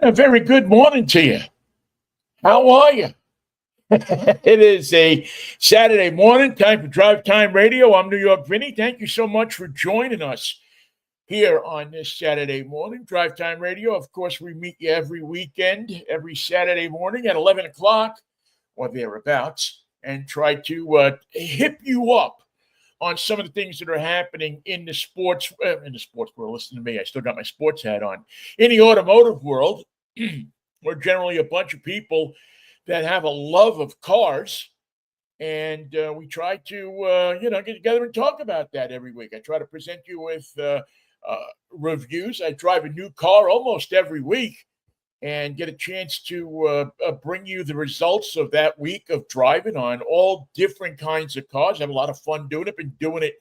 A very good morning to you. How are you? It is a Saturday morning, time for Drive Time Radio. I'm New York Vinnie. Thank you so much for joining us here on this Saturday morning. Drive Time Radio, of course, we meet you every weekend, every Saturday morning at 11 o'clock or thereabouts, and try to hip you up on some of the things that are happening in the sports world. Listen to me, I still got my sports hat on. In the automotive world, we're generally a bunch of people that have a love of cars, and we try to get together and talk about that every week. I try to present you with reviews. I drive a new car almost every week and get a chance to bring you the results of that week of driving on all different kinds of cars. I have a lot of fun doing it. Been doing it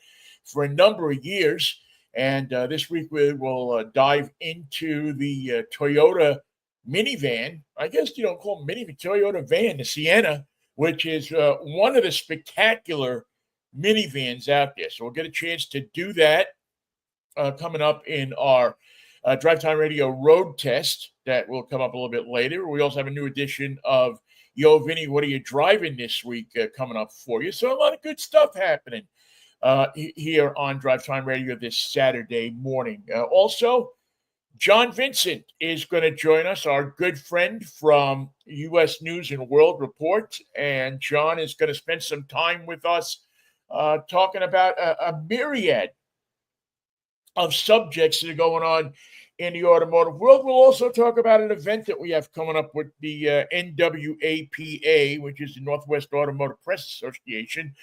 for a number of years. And this week we will dive into the Toyota minivan. I guess you don't call it minivan, Toyota van, the Sienna, which is one of the spectacular minivans out there. So we'll get a chance to do that coming up in our Drive Time Radio road test that will come up a little bit later. We also have a new edition of Yo, Vinnie, what are you driving this week coming up for you? So a lot of good stuff happening here on Drive Time Radio this Saturday morning. Also, John Vincent is going to join us, our good friend from U.S. News and World Report. And John is going to spend some time with us talking about a myriad of subjects that are going on in the automotive world. We'll also talk about an event that we have coming up with the NWAPA, which is the Northwest Automotive Press Association,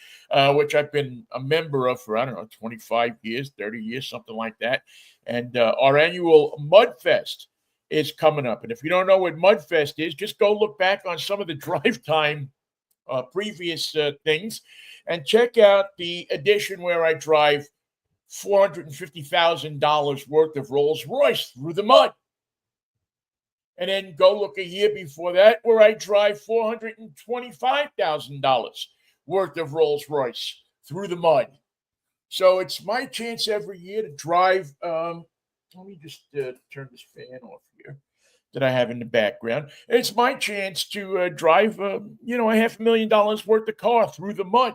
which I've been a member of for, 25 years, 30 years, something like that. And our annual Mudfest is coming up. And if you don't know what Mudfest is, just go look back on some of the Drive Time previous things and check out the edition where I drive $450,000 worth of Rolls Royce through the mud. And then go look a year before that where I drive $425,000 worth of Rolls Royce through the mud. So it's my chance every year to drive. Let me just turn this fan off here that I have in the background. It's my chance to drive, $500,000 worth of car through the mud.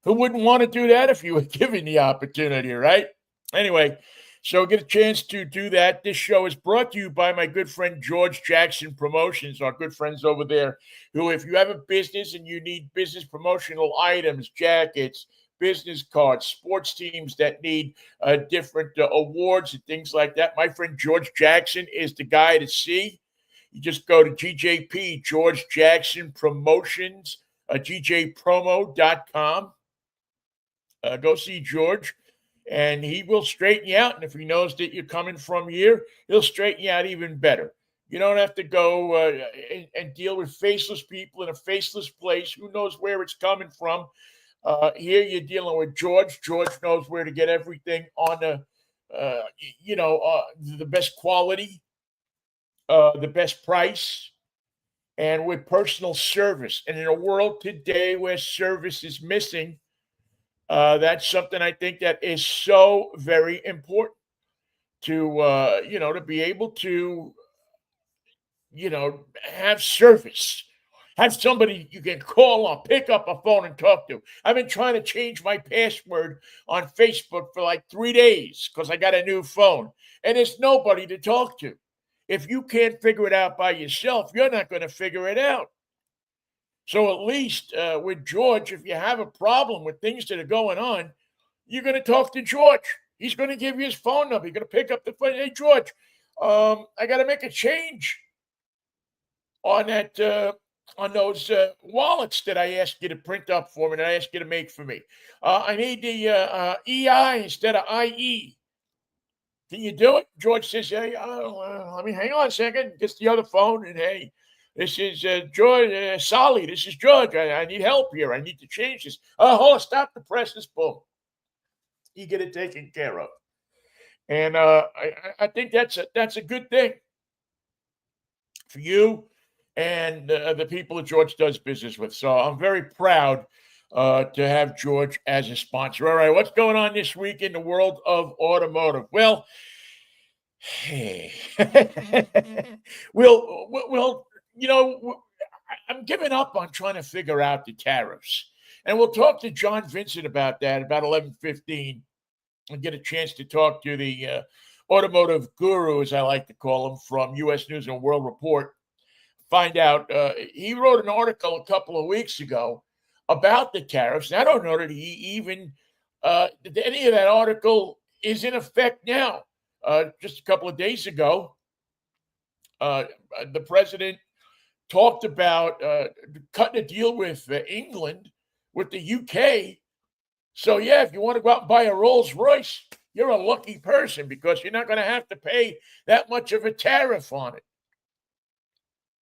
Who wouldn't want to do that if you were given the opportunity, right? Anyway, so get a chance to do that. This show is brought to you by my good friend George Jackson Promotions, our good friends over there, who, if you have a business and you need business promotional items, jackets, business cards, sports teams that need different awards and things like that, my friend George Jackson is the guy to see. You just go to GJP, George Jackson Promotions, GJPromo.com. Go see George, and he will straighten you out. And if he knows that you're coming from here, he'll straighten you out even better. You don't have to go and deal with faceless people in a faceless place. Who knows where it's coming from? Here you're dealing with George. George knows where to get everything on the best quality, the best price, and with personal service. And in a world today where service is missing, that's something I think that is so very important to be able to, have service, have somebody you can call on, pick up a phone and talk to. I've been trying to change my password on Facebook for like 3 days because I got a new phone, and there's nobody to talk to. If you can't figure it out by yourself, you're not going to figure it out. So at least with George, if you have a problem with things that are going on, you're going to talk to George. He's going to give you his phone number. You're going to pick up the phone. Hey, George, I got to make a change on that on those wallets that I asked you to print up for me, that I asked you to make for me. I need the EI instead of IE. Can you do it? George says, hey, let me hang on a second. Gets the other phone, and hey, This is George, Solly. This is George. I need help here. I need to change this. Oh, hold on, stop the presses. Boom. You get it taken care of. And I think that's a good thing for you and the people that George does business with. So I'm very proud to have George as a sponsor. All right, what's going on this week in the world of automotive? Well, hey, well, I'm giving up on trying to figure out the tariffs, and we'll talk to John Vincent about that about 11:15, and get a chance to talk to the automotive guru, as I like to call him, from U.S. News and World Report. Find out. He wrote an article a couple of weeks ago about the tariffs. And I don't know that he even any of that article is in effect now. Just a couple of days ago, the president talked about cutting a deal with England, with the UK. So, yeah, if you want to go out and buy a Rolls Royce, you're a lucky person because you're not going to have to pay that much of a tariff on it.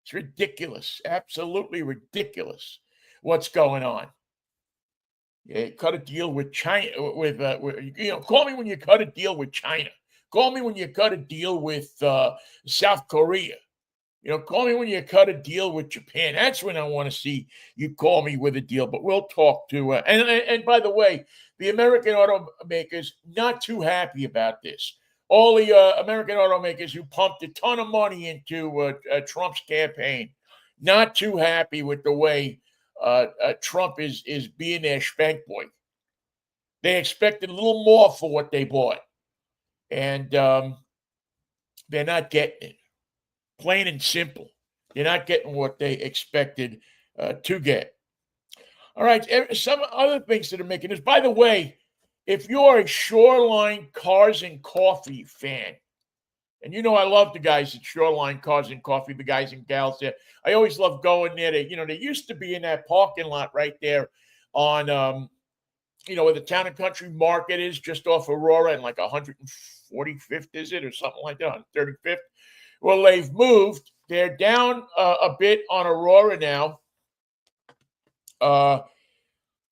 It's ridiculous, absolutely ridiculous what's going on. Yeah, cut a deal with China, call me when you cut a deal with China. Call me when you cut a deal with South Korea. Call me when you cut a deal with Japan. That's when I want to see you call me with a deal. But we'll talk to and by the way, the American automakers not too happy about this. All the American automakers who pumped a ton of money into Trump's campaign, not too happy with the way Trump is being their spank boy. They expected a little more for what they bought, and they're not getting it. Plain and simple. You're not getting what they expected to get. All right. Some other things that are making this. By the way, if you're a Shoreline Cars and Coffee fan, and I love the guys at Shoreline Cars and Coffee, the guys and gals there. I always love going there. They used to be in that parking lot right there on, where the Town and Country Market is, just off Aurora and like 145th, is it, or something like that, 135th. Well, they've moved. They're down a bit on Aurora now.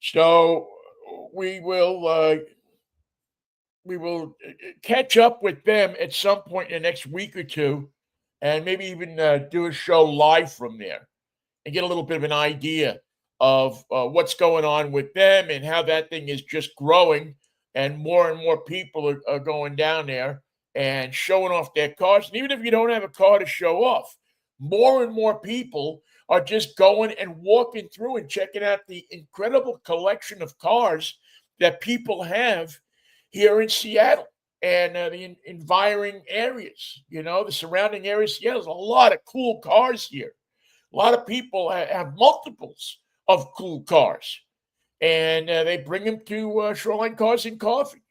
So we will catch up with them at some point in the next week or two, and maybe even do a show live from there and get a little bit of an idea of what's going on with them and how that thing is just growing, and more people are going down there and showing off their cars. And even if you don't have a car to show off, more and more people are just going and walking through and checking out the incredible collection of cars that people have here in Seattle and the environing areas, the surrounding areas. Yeah, there's a lot of cool cars here. A lot of people have multiples of cool cars, and they bring them to Shoreline Cars and Coffee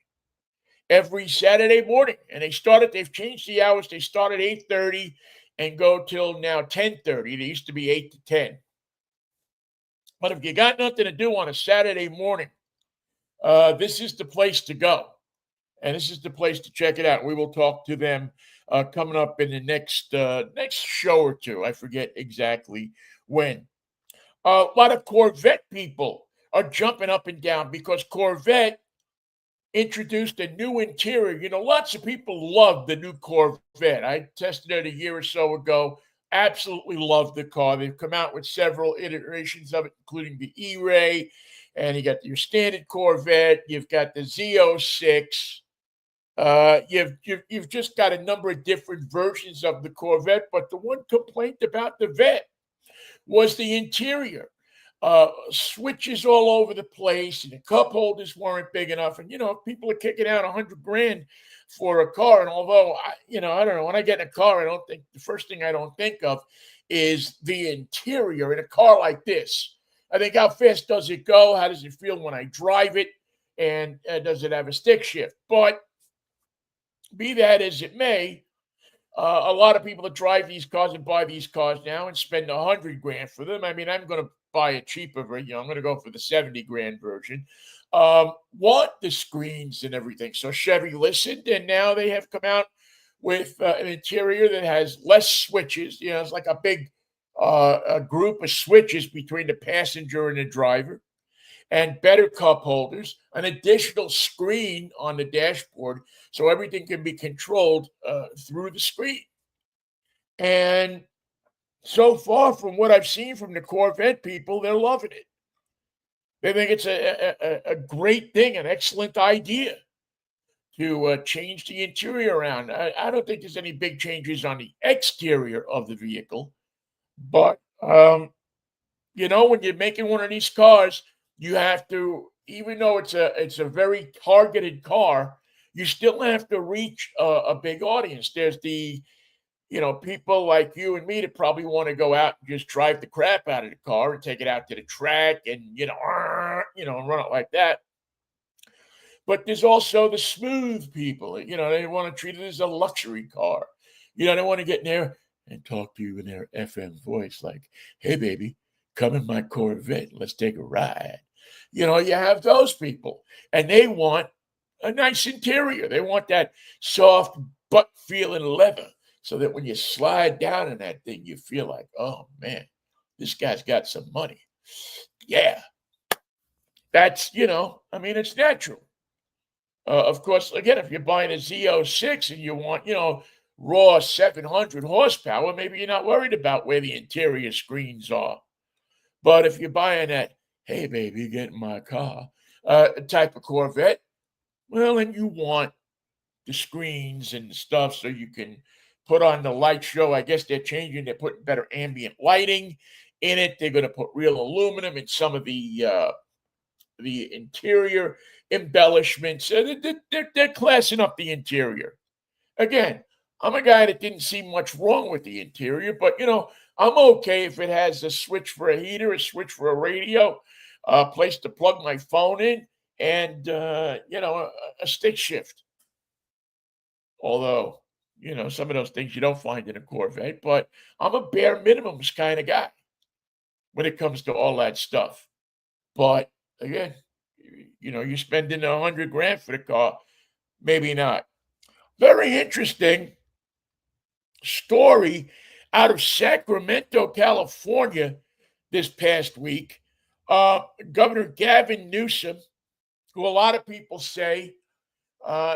every Saturday morning. And they've changed the hours. They start at 8:30 and go till now 10:30. They used to be 8 to 10. But if you got nothing to do on a Saturday morning, this is the place to go. And this is the place to check it out. We will talk to them coming up in the next show or two. I forget exactly when. A lot of Corvette people are jumping up and down because Corvette introduced a new interior. Lots of people love the new Corvette. I tested it a year or so ago. Absolutely love the car. They've come out with several iterations of it, including the E-Ray, and you got your standard Corvette. You've got the Z06. You've just got a number of different versions of the Corvette. But the one complaint about the Vet was the interior. Switches all over the place, and the cup holders weren't big enough. And people are kicking out $100,000 for a car. And although I don't know, when I get in a car, the first thing I don't think of is the interior in a car like this. I think, how fast does it go? How does it feel when I drive it? And does it have a stick shift? But be that as it may, a lot of people that drive these cars and buy these cars now and spend $100,000 for them. I mean, I'm going to buy a cheaper version. I'm going to go for the $70,000 version. Want the screens and everything. So Chevy listened, and now they have come out with an interior that has less switches. It's like a big a group of switches between the passenger and the driver, and better cup holders, an additional screen on the dashboard so everything can be controlled through the screen. And so far, from what I've seen from the Corvette people, they're loving it. They think it's a great thing, an excellent idea to change the interior around. I don't think there's any big changes on the exterior of the vehicle, but when you're making one of these cars, you have to, even though it's a very targeted car, you still have to reach a big audience. There's the people like you and me that probably want to go out and just drive the crap out of the car and take it out to the track and and run it like that. But there's also the smooth people. They want to treat it as a luxury car. They want to get in there and talk to you in their FM voice, like, "Hey, baby, come in my Corvette. Let's take a ride." You have those people, and they want a nice interior. They want that soft butt feeling leather, so that when you slide down in that thing, you feel like, "Oh man, this guy's got some money." Yeah, that's it's natural. Of course, again, if you're buying a Z06 and you want, raw 700 horsepower, maybe you're not worried about where the interior screens are. But if you're buying that, "Hey, baby, get in my car," type of Corvette, well, then you want the screens and stuff so you can put on the light show. I guess they're putting better ambient lighting in it. They're going to put real aluminum in some of the interior embellishments. They're classing up the interior. Again, I'm a guy that didn't see much wrong with the interior, but I'm okay if it has a switch for a heater, a switch for a radio, a place to plug my phone in, and a stick shift. Although, some of those things you don't find in a Corvette, but I'm a bare minimums kind of guy when it comes to all that stuff. But again, you're spending 100 grand for the car, maybe not. Very interesting story out of Sacramento, California, this past week. Governor Gavin Newsom, who a lot of people say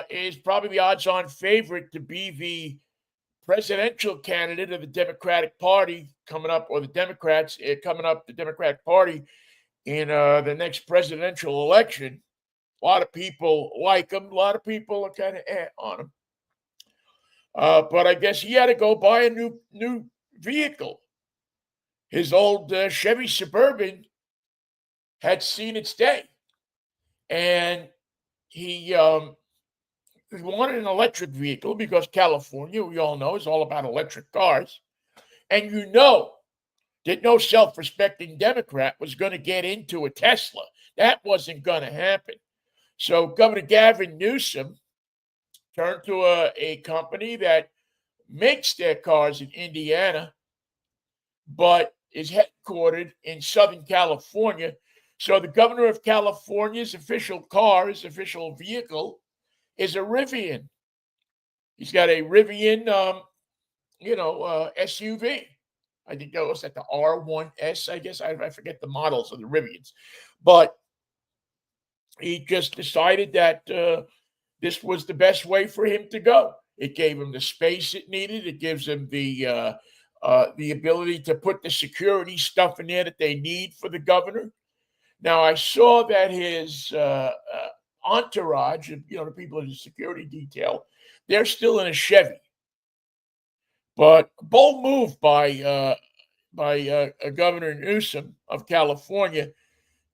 is probably the odds-on favorite to be the presidential candidate of the Democratic Party coming up, or the Democrats coming up, the Democratic Party in the next presidential election. A lot of people like him. A lot of people are kind of on him. But I guess he had to go buy a new vehicle. His old Chevy Suburban had seen its day, and he wanted an electric vehicle because California, we all know, is all about electric cars. And that no self-respecting Democrat was going to get into a Tesla. That wasn't going to happen. So Governor Gavin Newsom turned to a company that makes their cars in Indiana, but is headquartered in Southern California. So the governor of California's official car, his official vehicle, is a Rivian. He's got a Rivian, SUV. I think that was at the R1S, I guess. I forget the models of the Rivians. But he just decided that this was the best way for him to go. It gave him the space it needed. It gives him the ability to put the security stuff in there that they need for the governor. Now, I saw that his entourage, the people in the security detail, they're still in a Chevy. But a bold move by Governor Newsom of California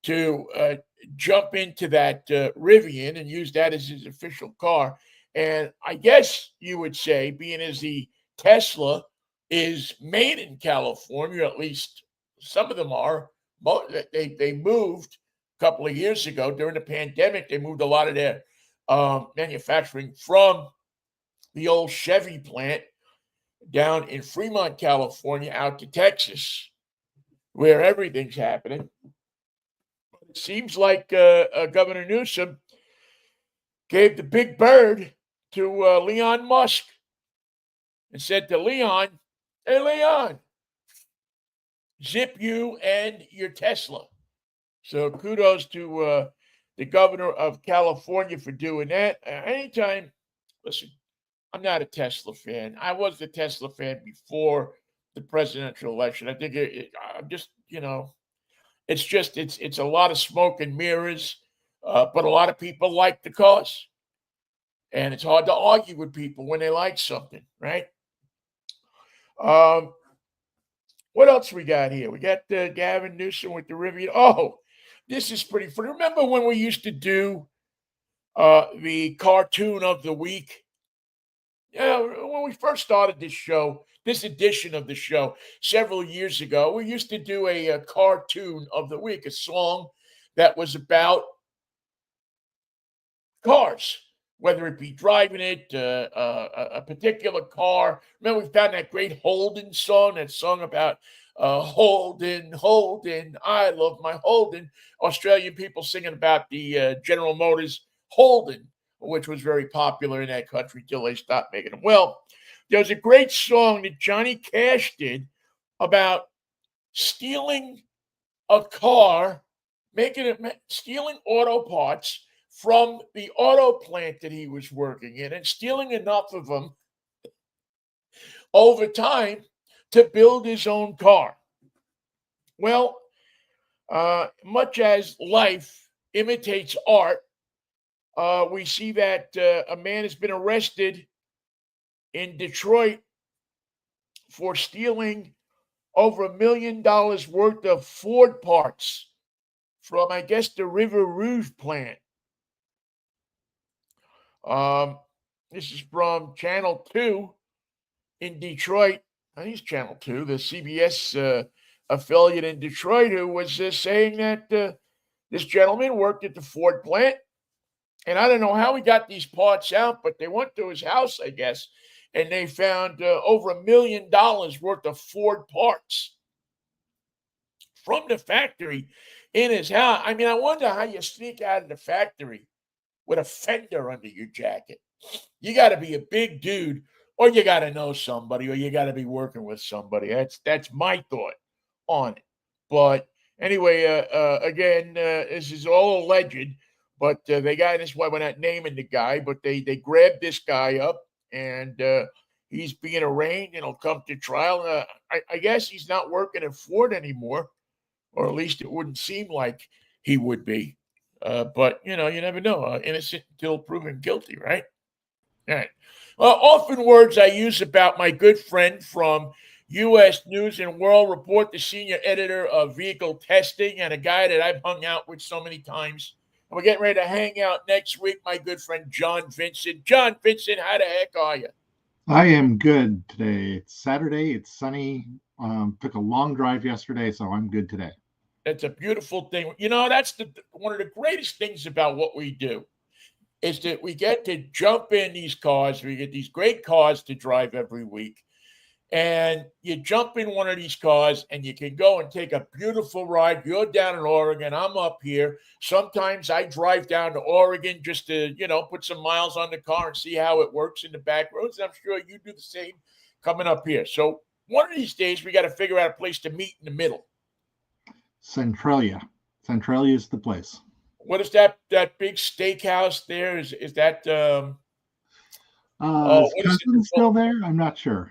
to jump into that Rivian and use that as his official car. And I guess you would say, being as the Tesla is made in California, at least some of them are. They moved a couple of years ago during the pandemic. They moved a lot of their manufacturing from the old Chevy plant down in Fremont, California, out to Texas, where everything's happening. It seems like Governor Newsom gave the big bird to Leon Musk and said to Leon, "Hey, Leon, zip you and your Tesla. So kudos to the governor of California for doing that. Anytime, listen, I'm not a Tesla fan. I was a Tesla fan before the presidential election. I think I'm just, it's a lot of smoke and mirrors, but a lot of people like the cause, and it's hard to argue with people when they like something, right? Um, what else we got here? We got Gavin Newsom with the Rivian. Oh, this is pretty funny. Remember when we used to do the cartoon of the week? Yeah, when we first started this show, this edition of the show several years ago, we used to do a cartoon of the week, a song that was about cars, whether it be driving it, a particular car. Remember, we found that great Holden song, that song about Holden, Holden, I love my Holden. Australian people singing about the General Motors Holden, which was very popular in that country till they stopped making them. Well, there was a great song that Johnny Cash did about stealing a car, stealing auto parts from the auto plant that he was working in and stealing enough of them over time to build his own car. Well, much as life imitates art, we see that a man has been arrested in Detroit for stealing over $1 million worth of Ford parts from, I guess, the River Rouge plant. This is from Channel 2 in Detroit. I think it's Channel 2, the CBS affiliate in Detroit, who was saying that this gentleman worked at the Ford plant. And I don't know how he got these parts out, but they went to his house, I guess, and they found over $1 million worth of Ford parts from the factory in his house. I mean, I wonder how you sneak out of the factory with a fender under your jacket. You got to be a big dude, or you got to know somebody, or you got to be working with somebody. That's my thought on it. But anyway, again, this is all alleged, but they got this. Why we're not naming the guy, but they grabbed this guy up, and he's being arraigned, and he'll come to trial. I guess he's not working at Ford anymore, or at least it wouldn't seem like he would be. But you never know. Innocent until proven guilty, right? All right. Often words I use about my good friend from U.S. News and World Report, the senior editor of vehicle testing, and a guy that I've hung out with so many times. And we're getting ready to hang out next week. My good friend John Vincent. John Vincent, how the heck are you? I am good today. It's Saturday. It's sunny. Took a long drive yesterday, so I'm good today. That's a beautiful thing. That's one of the greatest things about what we do is that we get to jump in these cars. We get these great cars to drive every week. And you jump in one of these cars and you can go and take a beautiful ride. You're down in Oregon. I'm up here. Sometimes I drive down to Oregon just to, put some miles on the car and see how it works in the back roads. And I'm sure you do the same coming up here. So one of these days, we got to figure out a place to meet in the middle. Centralia. Centralia is the place. What is that big steakhouse there? Is that Is Cousin still there? I'm not sure.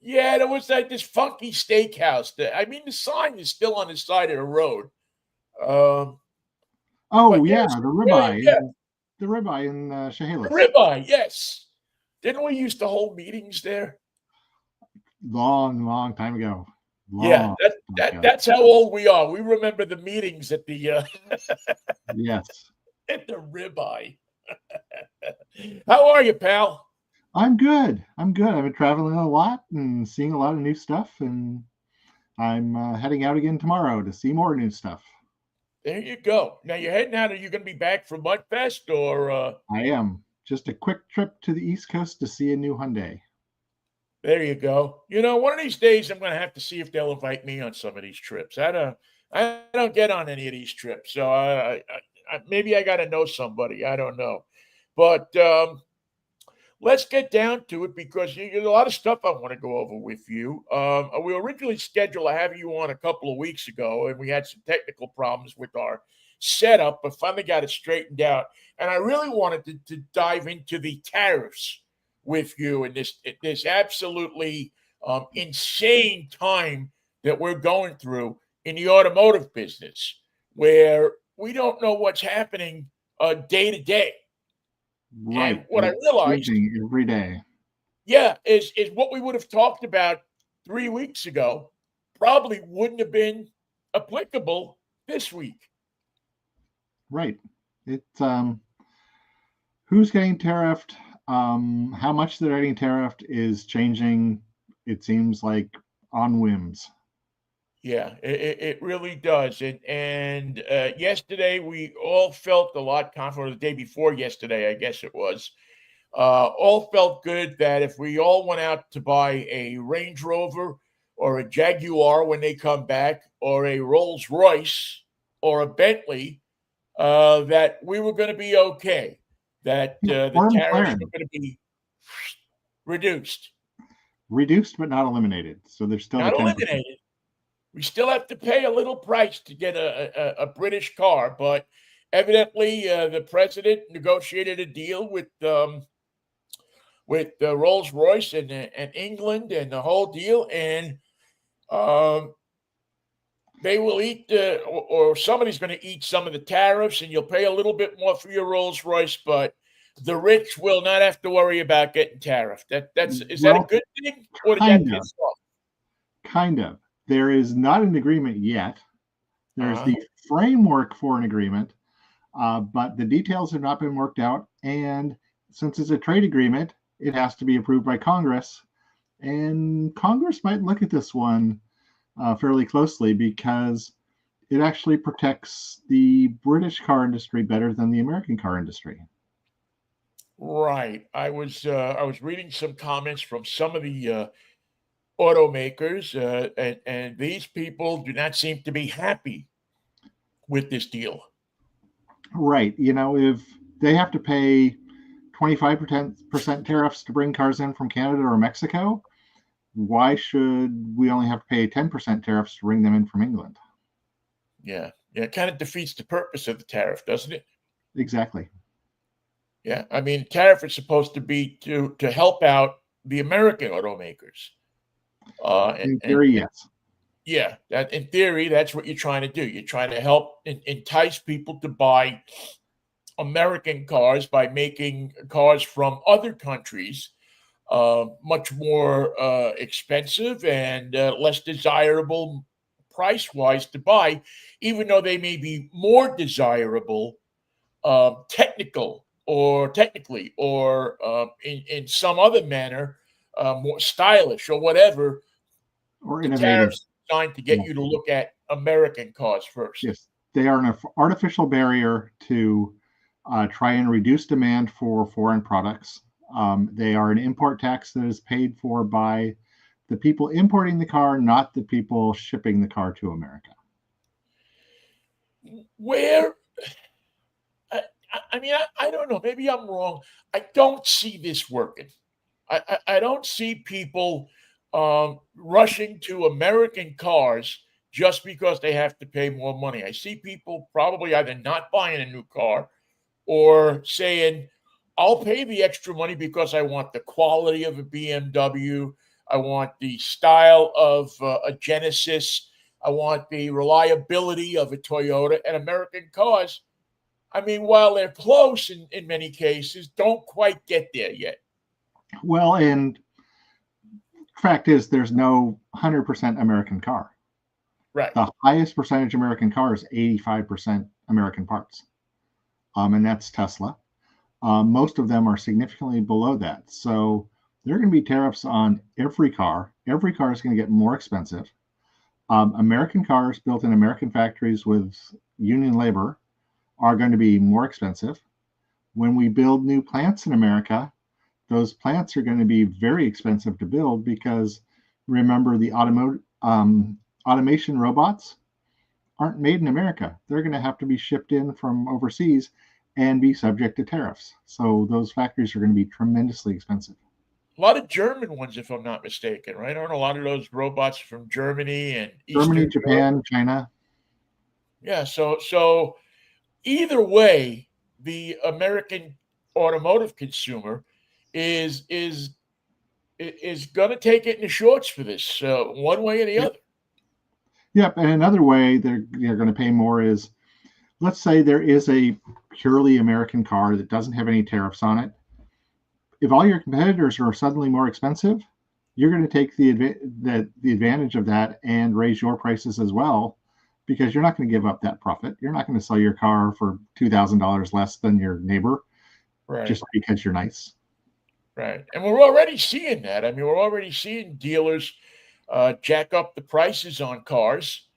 Yeah, there was like this funky steakhouse. I mean, the sign is still on the side of the road. Oh yeah, the ribeye. Yeah. The ribeye in Chehalis. The ribeye, yes. Didn't we used to hold meetings there? Long time ago. That's how old we are. We remember the meetings at the yes. At the ribeye. How are you, pal? I'm good. I've been traveling a lot and seeing a lot of new stuff, and I'm heading out again tomorrow to see more new stuff. There you go. Now you're heading out. Are you going to be back for Mudfest or? I am. Just a quick trip to the East Coast to see a new Hyundai. There you go. One of these days I'm going to have to see if they'll invite me on some of these trips. I don't get on any of these trips, so maybe I got to know somebody. I don't know, but let's get down to it because there's a lot of stuff I want to go over with you. We originally scheduled to have you on a couple of weeks ago, and we had some technical problems with our setup, but finally got it straightened out. And I really wanted to dive into the tariffs with you in this absolutely insane time that we're going through in the automotive business, where we don't know what's happening day to day. And Right. what I It's realized, changing every day. yeah, is what we would have talked about 3 weeks ago probably wouldn't have been applicable this week. Right. It's who's getting tariffed, how much they're getting tariffed is changing, it seems like, on whims. Yeah, it really does. And yesterday we all felt a lot confident. The day before yesterday, I guess it was, all felt good that if we all went out to buy a Range Rover or a Jaguar when they come back, or a Rolls Royce or a Bentley, that we were going to be okay, that Yeah, the or tariffs were McLaren, going to be reduced, reduced but not eliminated. So there's still the not 10%. eliminated. We still have to pay a little price to get a British car, but evidently the president negotiated a deal with Rolls Royce and England and the whole deal, and um, they will eat or somebody's going to eat some of the tariffs, and you'll pay a little bit more for your Rolls Royce, but the rich will not have to worry about getting tariffed. That's is that a Well, good thing, or did that kind of, piss off? kind of. There is not an agreement yet. There's Uh-huh. the framework for an agreement, but the details have not been worked out. And since it's a trade agreement, it has to be approved by Congress. And Congress might look at this one fairly closely because it actually protects the British car industry better than the American car industry. Right. I was reading some comments from some of the automakers, and these people do not seem to be happy with this deal. Right. You know, if they have to pay 25% tariffs to bring cars in from Canada or Mexico, why should we only have to pay 10% tariffs to bring them in from England? Yeah, yeah, it kind of defeats the purpose of the tariff, doesn't it? Exactly. Yeah, I mean, tariff is supposed to be to help out the American automakers, In theory, and yes. yeah, that in theory, that's what you're trying to do. You're trying to help entice people to buy American cars by making cars from other countries much more expensive and less desirable price wise to buy, even though they may be more desirable technically or in some other manner, more stylish or whatever. Or The innovative. tariffs are designed to get Yeah. you to look at American cars first. Yes. They are an artificial barrier to try and reduce demand for foreign products. They are an import tax that is paid for by the people importing the car, not the people shipping the car to America. Where I mean, I don't know. Maybe I'm wrong. I don't see this working. I don't see people rushing to American cars just because they have to pay more money. I see people probably either not buying a new car or saying, I'll pay the extra money because I want the quality of a BMW. I want the style of a Genesis. I want the reliability of a Toyota. And American cars, I mean, while they're close in many cases, don't quite get there yet. Well, and fact is, there's no 100% American car. Right. The highest percentage American car is 85% American parts, and that's Tesla. Most of them are significantly below that. So there are going to be tariffs on every car. Every car is going to get more expensive. American cars built in American factories with union labor are going to be more expensive. When we build new plants in America, those plants are going to be very expensive to build because remember, the automation robots aren't made in America. They're going to have to be shipped in from overseas. and be subject to tariffs. So those factories are going to be tremendously expensive. A lot of German ones, if I'm not mistaken, right? Aren't a lot of those robots from Germany and Germany, Eastern Europe? Japan, China. Yeah, so either way, the American automotive consumer is is is going to take it in the shorts for this, one way or the Yep. other. Yep. And another way they're going to pay more is, let's say there is a purely American car that doesn't have any tariffs on it. If all your competitors are suddenly more expensive, you're going to take the advantage of that and raise your prices as well, because you're not going to give up that profit. You're not going to sell your car for $2,000 less than your neighbor Right, just because you're nice. right. And we're already seeing that. I mean, we're already seeing dealers jack up the prices on cars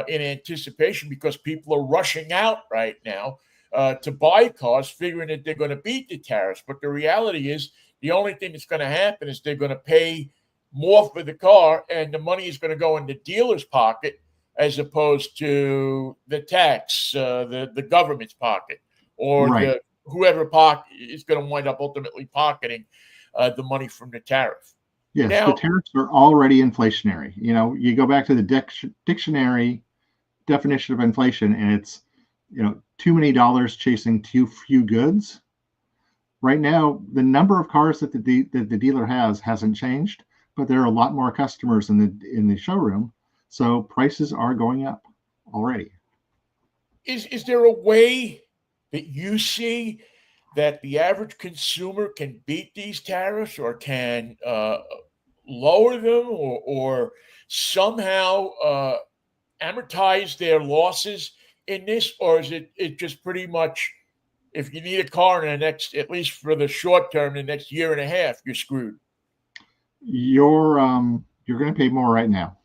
in anticipation because people are rushing out right now to buy cars, figuring that they're going to beat the tariffs. But the reality is, the only thing that's going to happen is they're going to pay more for the car, and the money is going to go in the dealer's pocket as opposed to the tax, the government's pocket, or Right. the whoever pocket is going to wind up ultimately pocketing the money from the tariff. Yes, the Now, tariffs are already inflationary. You go back to the dictionary definition of inflation, and it's, too many dollars chasing too few goods. Right now, the number of cars that the dealer hasn't changed, but there are a lot more customers in the showroom, so prices are going up already. is there a way that you see that the average consumer can beat these tariffs or can lower them or somehow amortize their losses in this? Or is it just pretty much if you need a car in the next, at least for the short term, the next year and a half, you're screwed? You're going to pay more right now.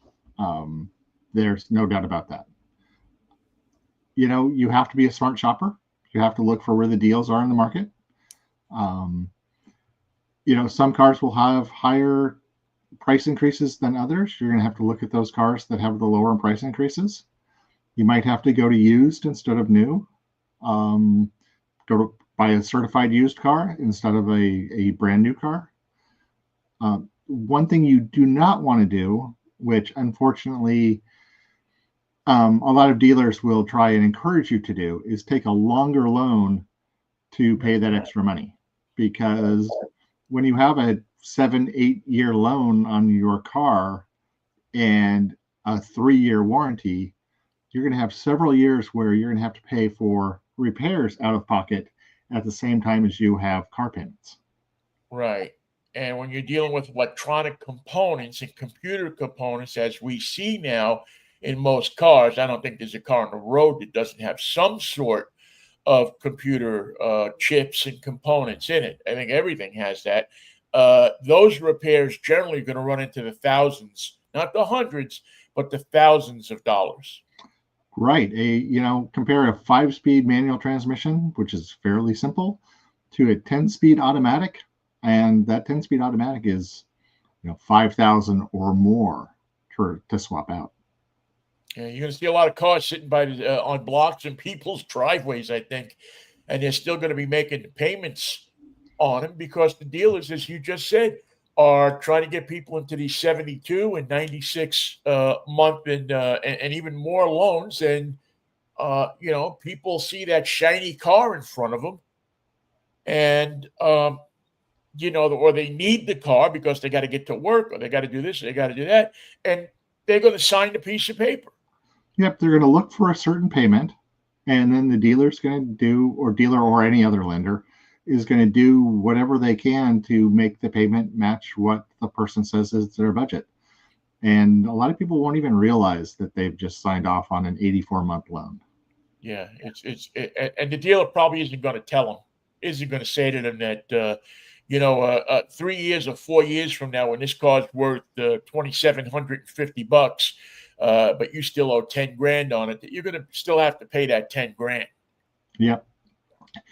There's no doubt about that. You have to be a smart shopper. You have to look for where the deals are in the market. Um, some cars will have higher price increases than others. You're going to have to look at those cars that have the lower price increases. You might have to go to used instead of new. Um, Go to buy a certified used car instead of a brand new car. One thing you do not want to do, which unfortunately a lot of dealers will try and encourage you to do, is take a longer loan to pay that extra money. Because when you have a 7-8 year loan on your car and a 3-year warranty, you're going to have several years where you're going to have to pay for repairs out of pocket at the same time as you have car payments. Right. And when you're dealing with electronic components and computer components, as we see now in most cars, I don't think there's a car on the road that doesn't have some sort of computer chips and components in it. I think everything has that. Those repairs generally going to run into the thousands, not the hundreds, but the thousands of dollars. Right. Compare a 5-speed manual transmission, which is fairly simple, to a 10-speed automatic, and that 10-speed automatic is 5,000 or more to swap out. Yeah, you're going to see a lot of cars sitting on blocks in people's driveways, I think, and they're still going to be making payments on them because the dealers, as you just said, are trying to get people into these 72 and 96 month and even more loans. And people see that shiny car in front of them, and or they need the car because they got to get to work, or they got to do this, or they got to do that, and they're going to sign the piece of paper. Yep, they're going to look for a certain payment, and then the dealer's going to do, or dealer or any other lender is going to do whatever they can to make the payment match what the person says is their budget. And a lot of people won't even realize that they've just signed off on an 84-month loan. Yeah, and the dealer probably isn't going to tell them, isn't going to say to them that 3 years or 4 years from now, when this car's worth $2,750, but you still owe 10 grand on it, that you're going to still have to pay that 10 grand. Yep.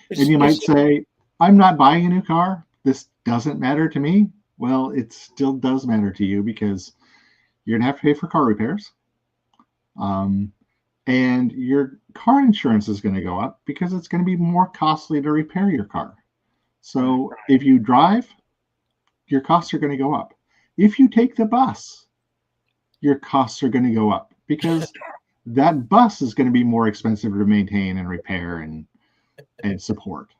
And you might say, I'm not buying a new car. This doesn't matter to me. Well, it still does matter to you because you're going to have to pay for car repairs. And your car insurance is going to go up because it's going to be more costly to repair your car. So if you drive, your costs are going to go up. If you take the bus, your costs are going to go up because that bus is going to be more expensive to maintain and repair and support.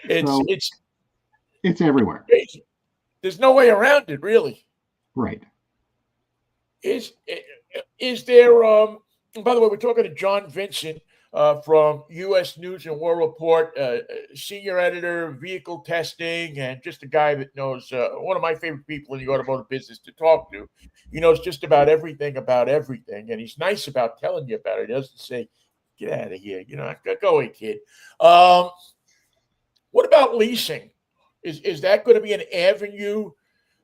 It's So it's it's everywhere. crazy. There's no way around it, really. Right. Is is there? By the way, we're talking to John Vincent from U.S. News and World Report, senior editor, vehicle testing, and just a guy that knows one of my favorite people in the automotive business to talk to. He knows just about everything, and he's nice about telling you about it. He doesn't say, "Get out of here," go away, kid. Um, what about leasing? Is that going to be an avenue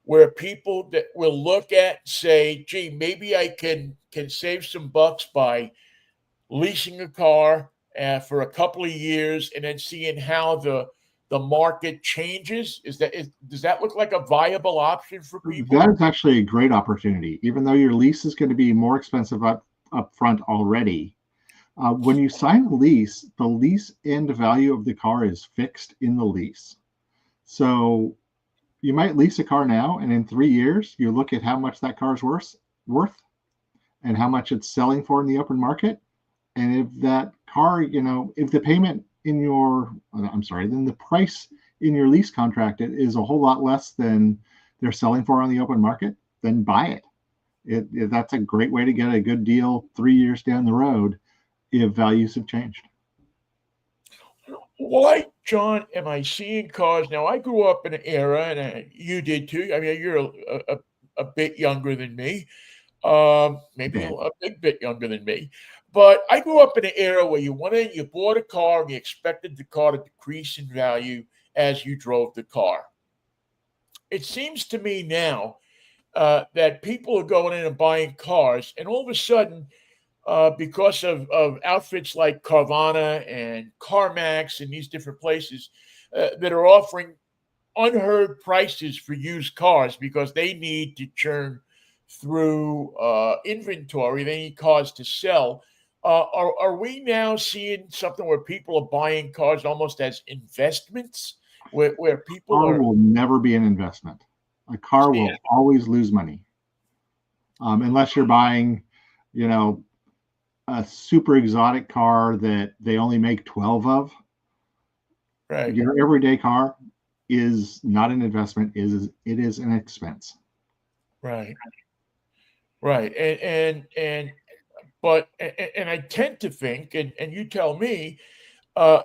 where people that will look at and say, "Gee, maybe I can save some bucks by leasing a car for a couple of years and then seeing how the market changes"? Does that look like a viable option for people? That is actually a great opportunity. Even though your lease is going to be more expensive up front already, when you sign a lease, the lease end value of the car is fixed in the lease. So you might lease a car now, and in 3 years, you look at how much that car is worth and how much it's selling for in the open market. And if that car, if the payment in then the price in your lease contract is a whole lot less than they're selling for on the open market, then buy it. That's a great way to get a good deal 3 years down the road if values have changed. Why, John, am I seeing cars now? I grew up in an era, and you did too. I mean, you're a bit younger than me. Maybe Bad. a big bit younger than me. But I grew up in an era where you went in, you bought a car, and you expected the car to decrease in value as you drove the car. It seems to me now that people are going in and buying cars, and all of a sudden, because of outfits like Carvana and CarMax and these different places that are offering unheard prices for used cars because they need to churn through inventory. They need cars to sell. Are we now seeing something where people are buying cars almost as investments, where people Car are will never be an investment. A car will always lose money, unless you're buying, you know, a super exotic car that they only make 12 of. right, Your everyday car is not an investment, it is an expense. right, right, and I tend to think, and you tell me, uh,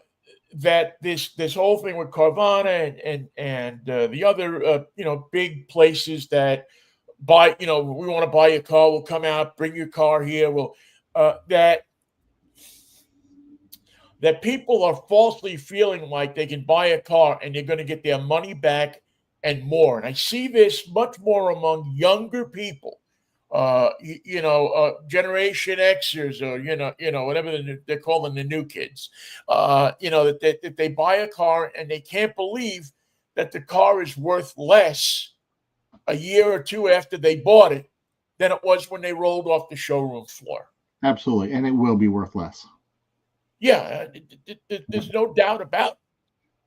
that this whole thing with Carvana and the other big places that buy, we want to buy a car, we'll come out, bring your car here, will that people are falsely feeling like they can buy a car and they're going to get their money back and more. And I see this much more among younger people, Generation Xers, or whatever they're calling the new kids. That they buy a car and they can't believe that the car is worth less a year or two after they bought it than it was when they rolled off the showroom floor. Absolutely, and it will be worth less. Yeah, there's no doubt about it.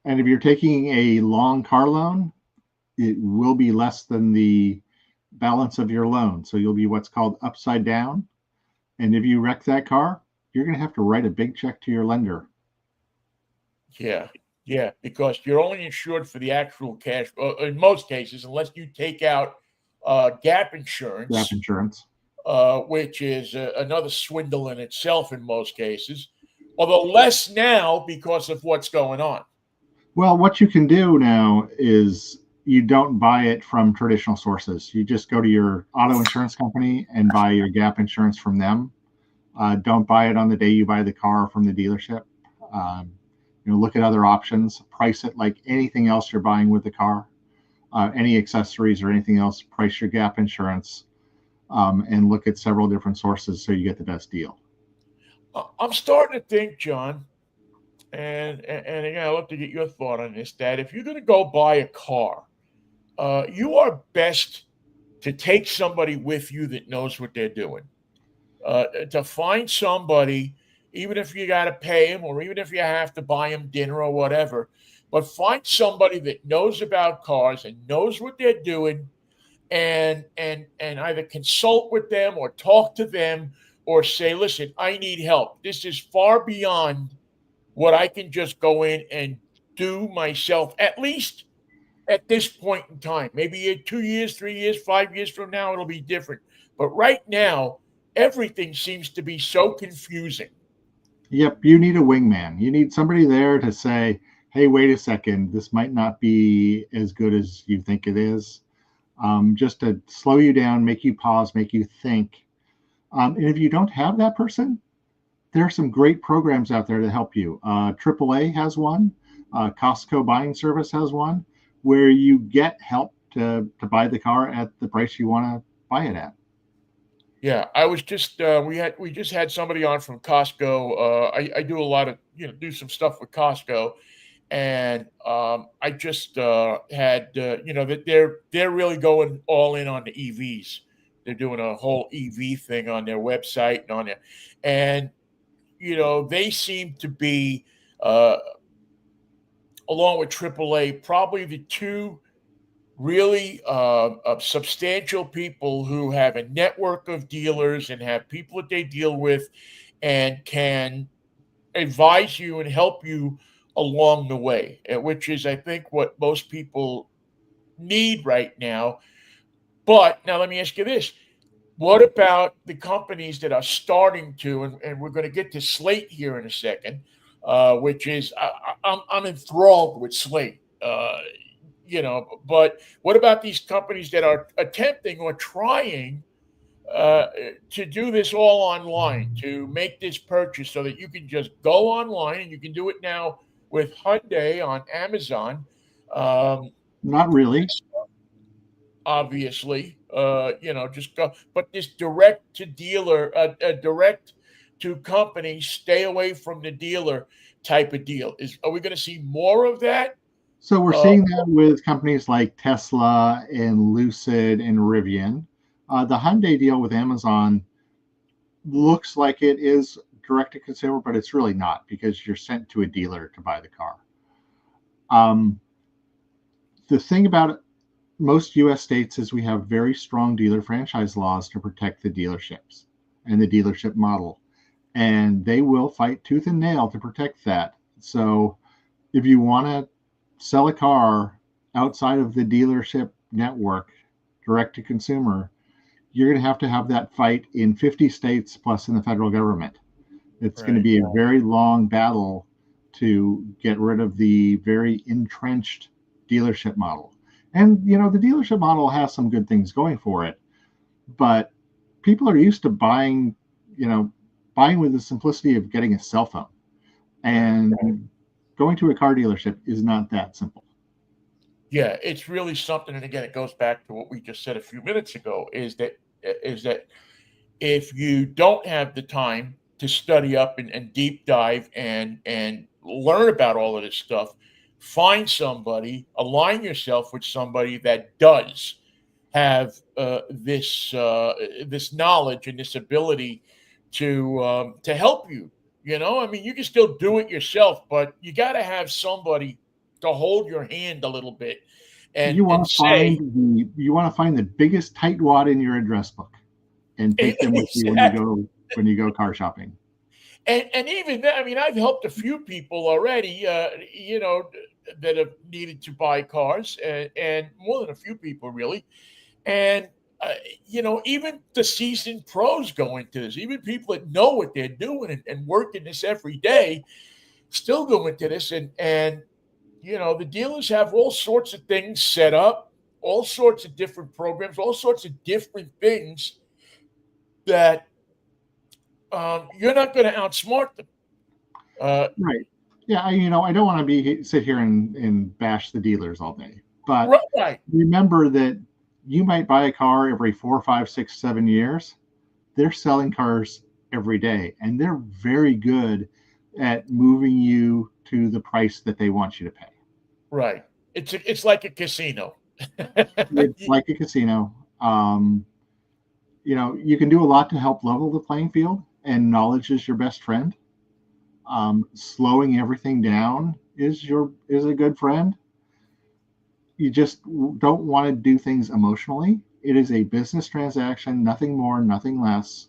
And if you're taking a long car loan, it will be less than the balance of your loan. So you'll be what's called upside down. And if you wreck that car, you're going to have to write a big check to your lender. Yeah, yeah, because you're only insured for the actual cash in most cases, unless you take out gap Gap insurance, insurance. which is another swindle in itself in most cases. Although less now because of what's going on. Well, what you can do now is you don't buy it from traditional sources. You just go to your auto insurance company and buy your gap insurance from them. Don't buy it on the day you buy the car from the dealership. Um, look at other options. Price it like anything else you're buying with the car. Any accessories or anything else. Price your gap insurance, and look at several different sources so you get the best deal. I'm starting to think, John, and again, I'd love to get your thought on this, that if you're going to go buy a car, you are best to take somebody with you that knows what they're doing. to find somebody, even if you got to pay them or even if you have to buy them dinner or whatever, but find somebody that knows about cars and knows what they're doing, and either consult with them or talk to them or say, listen, I need help. This is far beyond what I can just go in and do myself, at least at this point in time. Maybe in 2 years, 3 years, 5 years from now, it'll be different. But right now, everything seems to be so confusing. Yep, you need a wingman. You need somebody there to say, hey, wait a second, this might not be as good as you think it is. Just to slow you down, make you pause, make you think. And if you don't have that person, there are some great programs out there to help you. AAA has one, Costco Buying Service has one, where you get help to buy the car at the price you want to buy it at. Yeah, I was just we just had somebody on from Costco. I do a lot of do some stuff with Costco, and I just had that they're really going all in on the EVs. They're doing a whole EV thing on their website and on there, and they seem to be along with AAA probably the two really substantial people who have a network of dealers and have people that they deal with and can advise you and help you along the way, which is, I think, what most people need right now. But now let me ask you this. What about the companies that are starting to, and we're going to get to Slate here in a second, which is, I'm enthralled with Slate. But what about these companies that are attempting or trying uh, to do this all online, to make this purchase so that you can just go online and you can do it now with Hyundai on Amazon. Um, Not really. Obviously, just go, but this direct to dealer, direct to company, stay away from the dealer type of deal. Are we going to see more of that? So we're Uh, seeing that with companies like Tesla and Lucid and Rivian. The Hyundai deal with Amazon looks like it is direct to consumer, but it's really not because you're sent to a dealer to buy the car. Um, the thing about most US states is we have very strong dealer franchise laws to protect the dealerships and the dealership model. And they will fight tooth and nail to protect that. So if you want to sell a car outside of the dealership network, direct to consumer, you're going to have that fight in 50 states plus in the federal government. It's going to right. be a very long battle to get rid of the very entrenched dealership model. And the dealership model has some good things going for it, but people are used to buying with the simplicity of getting a cell phone. Right. And going to a car dealership is not that simple. Yeah, it's really something. And again, it goes back to what we just said a few minutes ago, is that if you don't have the time to study up and deep dive and learn about all of this stuff, find somebody, align yourself with somebody that does have this knowledge and this ability to help you. I mean, you can still do it yourself, but you got to have somebody to hold your hand a little bit and You want and to find say the biggest tightwad in your address book and take them with you exactly. when you go car shopping. And even then, I mean, I've helped a few people already, that have needed to buy cars, and more than a few people really. And uh, even the seasoned pros go into this. Even people that know what they're doing and work in this every day still go into this. And the dealers have all sorts of things set up, all sorts of different programs, all sorts of different things that you're not going to outsmart them. Uh, Right. Yeah, I don't want to sit here and bash the dealers all day, but right. remember that you might buy a car every 4, 5, 6, 7 years. They're selling cars every day, and they're very good at moving you to the price that they want you to pay. Right. It's like a casino. It's like a casino. You can do a lot to help level the playing field, and knowledge is your best friend. Slowing everything down is a good friend. You just don't want to do things emotionally. It is a business transaction, nothing more, nothing less.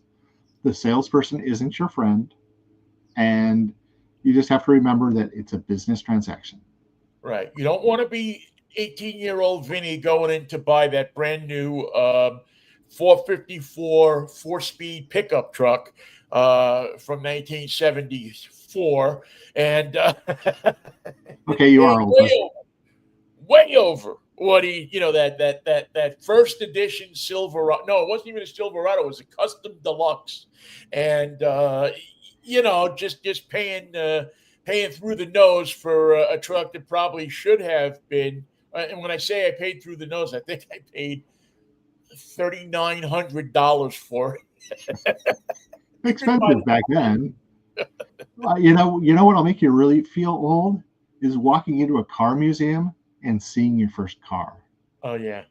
The salesperson isn't your friend, and you just have to remember that it's a business transaction. Right. You don't want to be 18-year-old Vinnie going in to buy that brand new 454 four-speed pickup truck from 1974 and Okay, you paying are older. way over what that first edition Silverado. No, it wasn't even a Silverado. It was a custom deluxe, and just paying through the nose for a truck that probably should have been. And when I say I paid through the nose, I think I paid $3,900 for it. Even my Expensive back then. You know what'll make you really feel old is walking into a car museum and seeing your first car. oh yeah,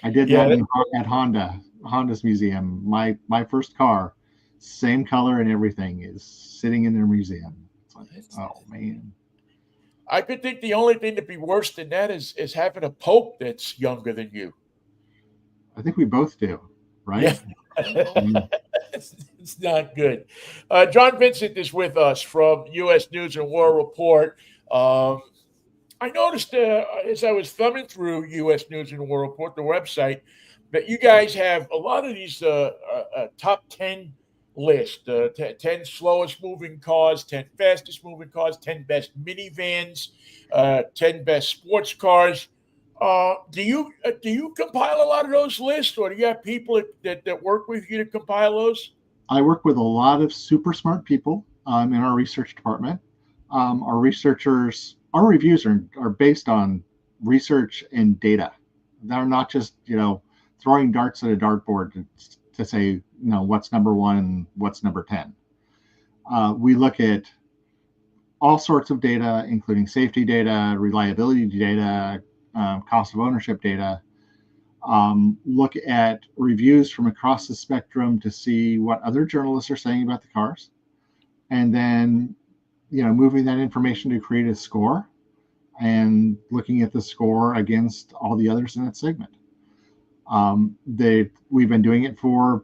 I did yeah. that at Honda's museum. My first car, same color and everything, is sitting in their museum. It's like, oh man. I could think the only thing to be worse than that is having a pope that's younger than you. I think we both do, Yeah. right? Mm. It's not good. John Vincent is with us from U.S. News and World Report. Um, I noticed as I was thumbing through U.S. News and World Report, the website, that you guys have a lot of these top 10 list, 10 slowest moving cars, 10 fastest moving cars, 10 best minivans, 10 best sports cars. Do you compile a lot of those lists, or do you have people that work with you to compile those? I work with a lot of super smart people in our research department. Our reviews are based on research and data. They're not just, throwing darts at a dartboard to say, what's number one and what's number 10. We look at all sorts of data, including safety data, reliability data, cost of ownership data. Look at reviews from across the spectrum to see what other journalists are saying about the cars, and then moving that information to create a score and looking at the score against all the others in that segment. We've been doing it for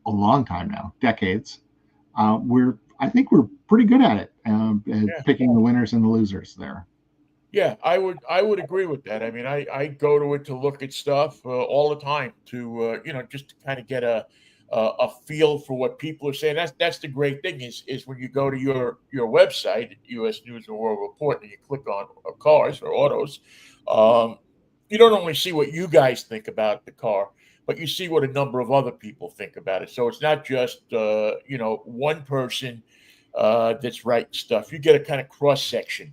a long time now, decades. I think we're pretty good at it, at Yeah. picking the winners and the losers there. Yeah, I would agree with that. I mean, I go to it to look at stuff all the time to just to kind of get a feel for what people are saying. That's the great thing is when you go to your website, U.S. News and World Report, and you click on cars or autos, um, you don't only see what you guys think about the car, but you see what a number of other people think about it. So it's not just one person that's writing stuff. You get a kind of cross section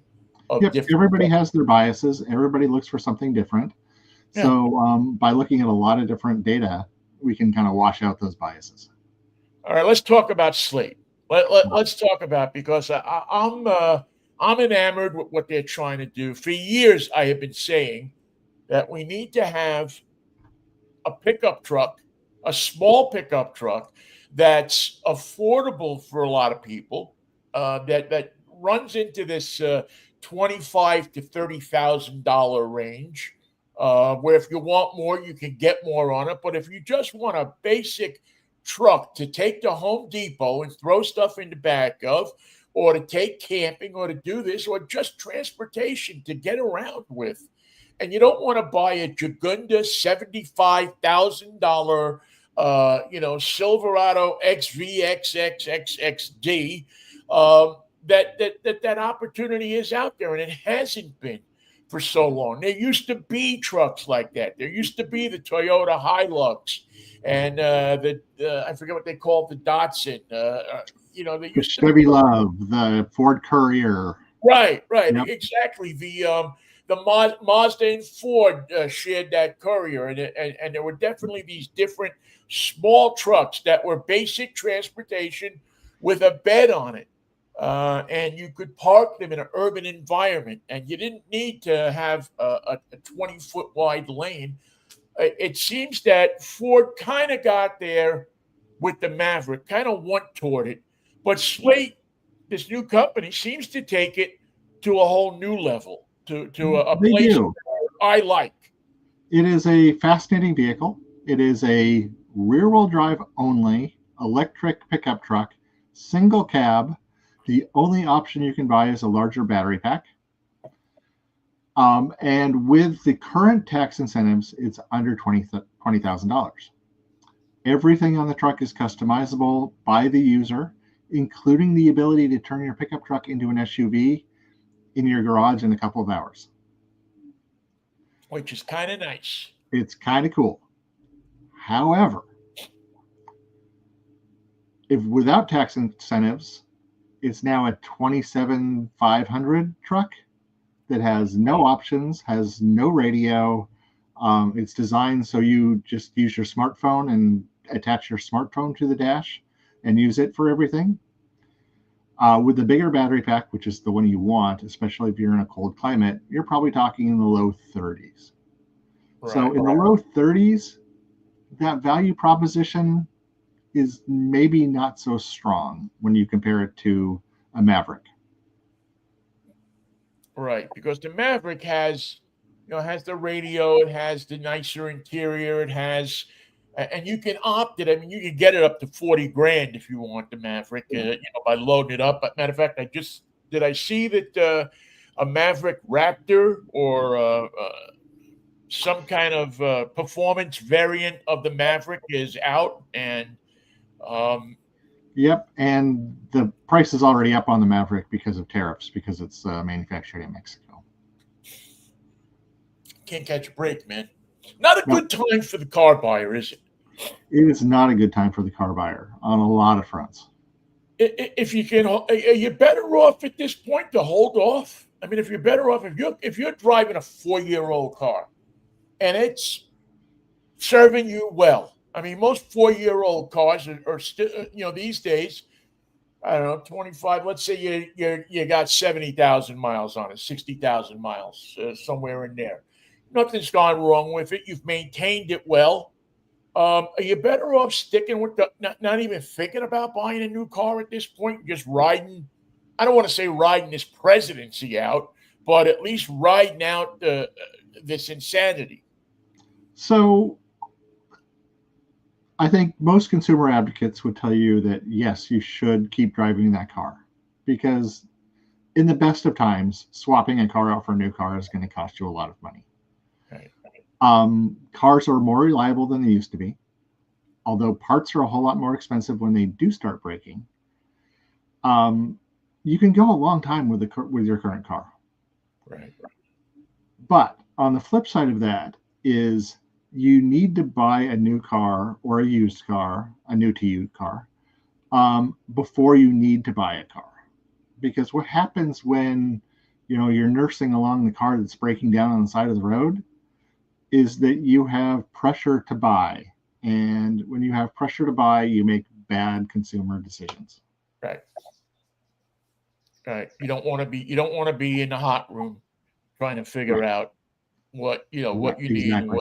of Yep, different. everybody has their biases. Everybody looks for something different. Yeah. So by looking at a lot of different data, we can kind of wash out those biases. All right, let's talk about Slate. Let's talk about because I'm enamored with what they're trying to do. For years, I have been saying that we need to have a pickup truck, a small pickup truck that's affordable for a lot of people. That runs into this $25 to $30,000 range. Where if you want more, you can get more on it. But if you just want a basic truck to take to Home Depot and throw stuff in the back of, or to take camping, or to do this, or just transportation to get around with, and you don't want to buy a Jagunda $75,000 Silverado XVXXXXD, that opportunity is out there, and it hasn't been for so long. There used to be trucks like that. There used to be the Toyota Hilux and I forget what they called the Datsun. They The used to be Chevy Love, the Ford Courier. right, Yep. exactly. The Mazda and Ford shared that courier, and there were definitely these different small trucks that were basic transportation with a bed on it, and you could park them in an urban environment, and you didn't need to have a 20-foot wide lane. it seems that Ford kind of got there with the Maverick, kind of went toward it, but Slate, this new company, seems to take it to a whole new level, to a They place do. I like. It is a fascinating vehicle. It is a rear-wheel drive only electric pickup truck, single cab. The only option you can buy is a larger battery pack. And with the current tax incentives, it's under $20,000. Everything on the truck is customizable by the user, including the ability to turn your pickup truck into an SUV in your garage in a couple of hours. Which is kind of nice. It's kind of cool. However, if without tax incentives, it's now a 27,500 truck that has no options, has no radio. It's designed so you just use your smartphone and attach your smartphone to the dash and use it for everything. With the bigger battery pack, which is the one you want, especially if you're in a cold climate, you're probably talking in the low 30s. Right. So in the low 30s, that value proposition is maybe not so strong when you compare it to a Maverick. Right, because the Maverick has, has the radio, it has the nicer interior, it has, and you can opt it. I mean, you can get it up to 40 grand if you want the Maverick, by loading it up. But matter of fact, did I see that a Maverick Raptor or some kind of performance variant of the Maverick is out, and Yep, and the price is already up on the Maverick because of tariffs, because it's manufactured in Mexico. can't catch a break, man. Not a No, good time for the car buyer, is it? it is not a good time for the car buyer on a lot of fronts. If you can, are you better off at this point to hold off? I mean, if you're better off, if you're driving a 4-year-old car and it's serving you well. I mean, most 4-year-old cars are still, these days, I don't know, 25. Let's say you got 70,000 miles on it, 60,000 miles, somewhere in there. Nothing's gone wrong with it. You've maintained it well. Are you better off sticking with not even thinking about buying a new car at this point, just riding? I don't want to say riding this presidency out, but at least riding out this insanity. So I think most consumer advocates would tell you that yes, you should keep driving that car, because in the best of times, swapping a car out for a new car is going to cost you a lot of money. Right. Cars are more reliable than they used to be, although parts are a whole lot more expensive when they do start breaking. You can go a long time with your current car. Right. But on the flip side of that is you need to buy a new car or a used car, a new to you car, before you need to buy a car. Because what happens when you're nursing along the car that's breaking down on the side of the road is that you have pressure to buy. And when you have pressure to buy, you make bad consumer decisions. Right. Right. You don't want to be in the hot room trying to figure out what what you need and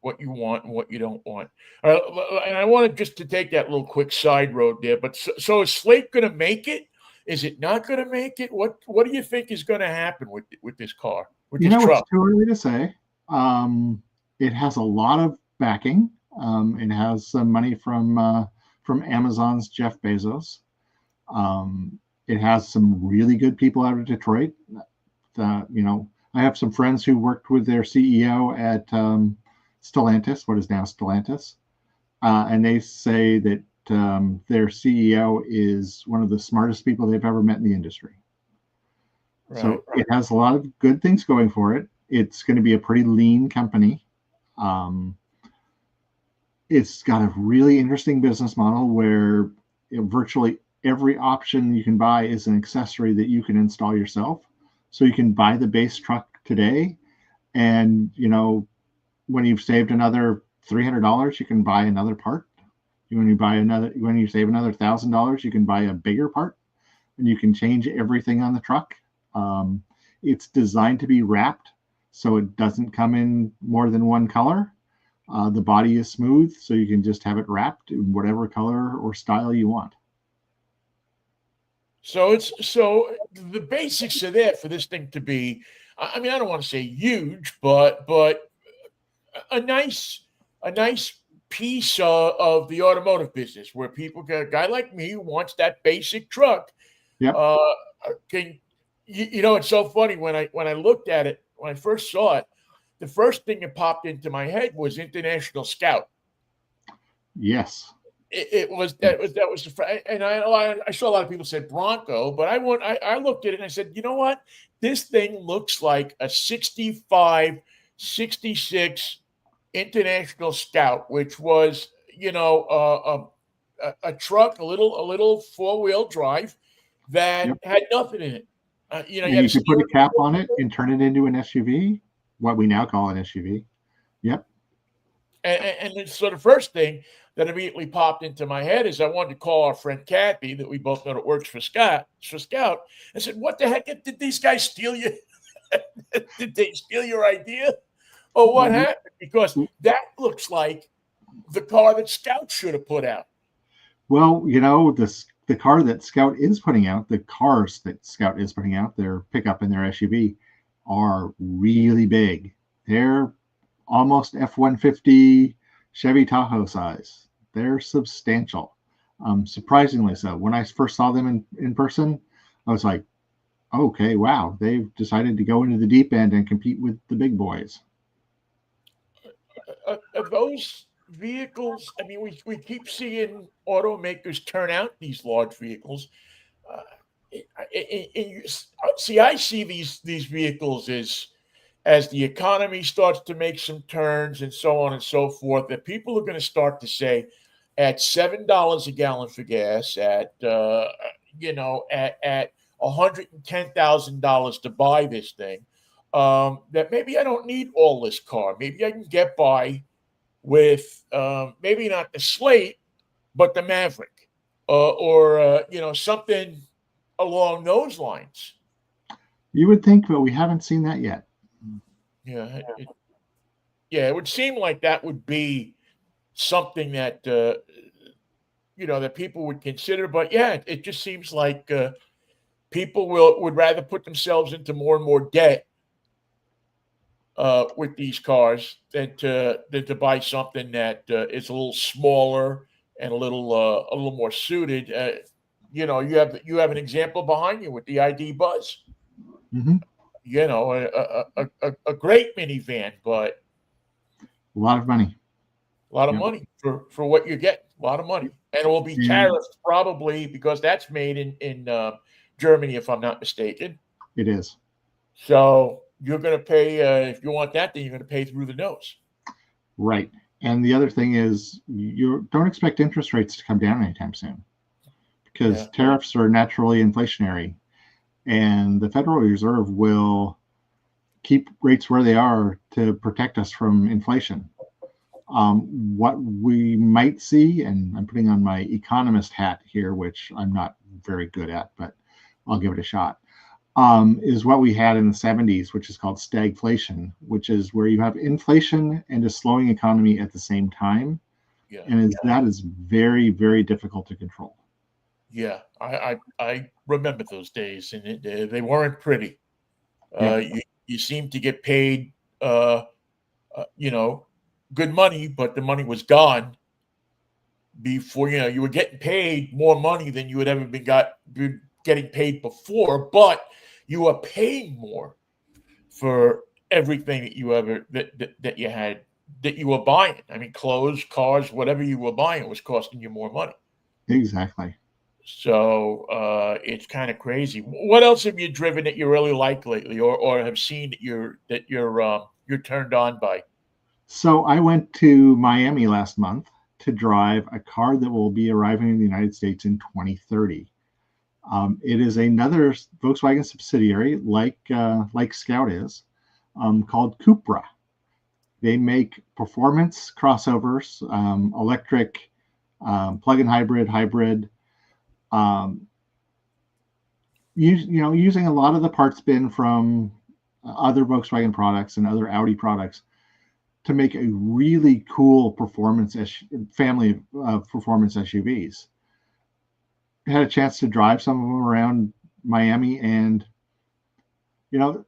what you want and what you don't want. And I wanted just to take that little quick side road there. But so is Slate going to make it? Is it not going to make it? What do you think is going to happen with this car? With this truck? It's too early to say. It has a lot of backing. It has some money from Amazon's Jeff Bezos. It has some really good people out of Detroit. I have some friends who worked with their CEO at Stellantis, what is now Stellantis, and they say that their CEO is one of the smartest people they've ever met in the industry. Right. So it has a lot of good things going for it. It's going to be a pretty lean company. It's got a really interesting business model where virtually every option you can buy is an accessory that you can install yourself. So you can buy the base truck today, and when you've saved another $300, you can buy another part. When you save another $1,000, you can buy a bigger part, and you can change everything on the truck. It's designed to be wrapped, so it doesn't come in more than one color. The body is smooth, so you can just have it wrapped in whatever color or style you want. So the basics are there for this thing to be. I mean, I don't want to say huge, but a nice piece of the automotive business where people get a guy like me who wants that basic truck. Yep. Uh, can it's so funny when I looked at it when I first saw it, the first thing that popped into my head was International Scout. Yes. It was that was the and I saw a lot of people said Bronco, but I looked at it and I said, you know what? This thing looks like a 65, 66 International Scout, which was a truck, a little four-wheel drive that Yep. had nothing in it. You And had a you could put a steering cap wheel. on it and turn it into an SUV, what we now call an SUV. Yep. So the first thing that immediately popped into my head is I wanted to call our friend Kathy, that we both know that works for Scout. I said, "What the heck did these guys steal you? Did they steal your idea, or what happened?" Because that looks like the car that Scout should have put out. Well, the car that Scout is putting out, the cars that Scout is putting out, their pickup and their SUV, are really big. They're almost F-150 Chevy Tahoe size. They're substantial, surprisingly so. When I first saw them in person, I was like, okay, wow, they've decided to go into the deep end and compete with the big boys. Are those vehicles? I mean, we keep seeing automakers turn out these large vehicles. Uh, see, I see these vehicles as the economy starts to make some turns and so on and so forth, that people are going to start to say, at $7 a gallon for gas, at $110,000 to buy this thing, that maybe I don't need all this car. Maybe I can get by with maybe not the Slate, but the Maverick, or something along those lines. You would think, but we haven't seen that yet. Yeah, it would seem like that would be something that that people would consider. But yeah, it just seems like people would rather put themselves into more and more debt with these cars than to buy something that is a little smaller and a little more suited. You have an example behind you with the ID Buzz. Mm-hmm. A great minivan, but A lot of money. a lot of Yep. money for what you get. A lot of money, and it will be And tariffed probably because that's made in Germany, if I'm not mistaken. it is. So you're going to pay if you want that, then you're going to pay through the nose. Right. And the other thing is, you don't expect interest rates to come down anytime soon, because Yeah, tariffs are naturally inflationary, and the Federal Reserve will keep rates where they are to protect us from inflation. What we might see, and I'm putting on my economist hat here, which I'm not very good at, but I'll give it a shot, is what we had in the 70s, which is called stagflation, which is where you have inflation and a slowing economy at the same time. yeah, And that is very, very difficult to control. yeah. I remember those days, and they weren't pretty. Yep, You seemed to get paid, uh, you know, good money, but the money was gone before. You were getting paid more money than you had ever been getting paid before, but you were paying more for everything that you had, that you were buying. I mean, clothes, cars, whatever you were buying was costing you more money. exactly. So it's kind of crazy. What else have you driven that you really like lately, or have seen that you're turned on by? So I went to Miami last month to drive a car that will be arriving in the United States in 2030. It is another Volkswagen subsidiary, like Scout is, called Cupra. They make performance crossovers, electric, plug-in hybrid, um, using a lot of the parts bin from other Volkswagen products and other Audi products. to make a really cool family of performance SUVs. I had a chance to drive some of them around Miami, and you know,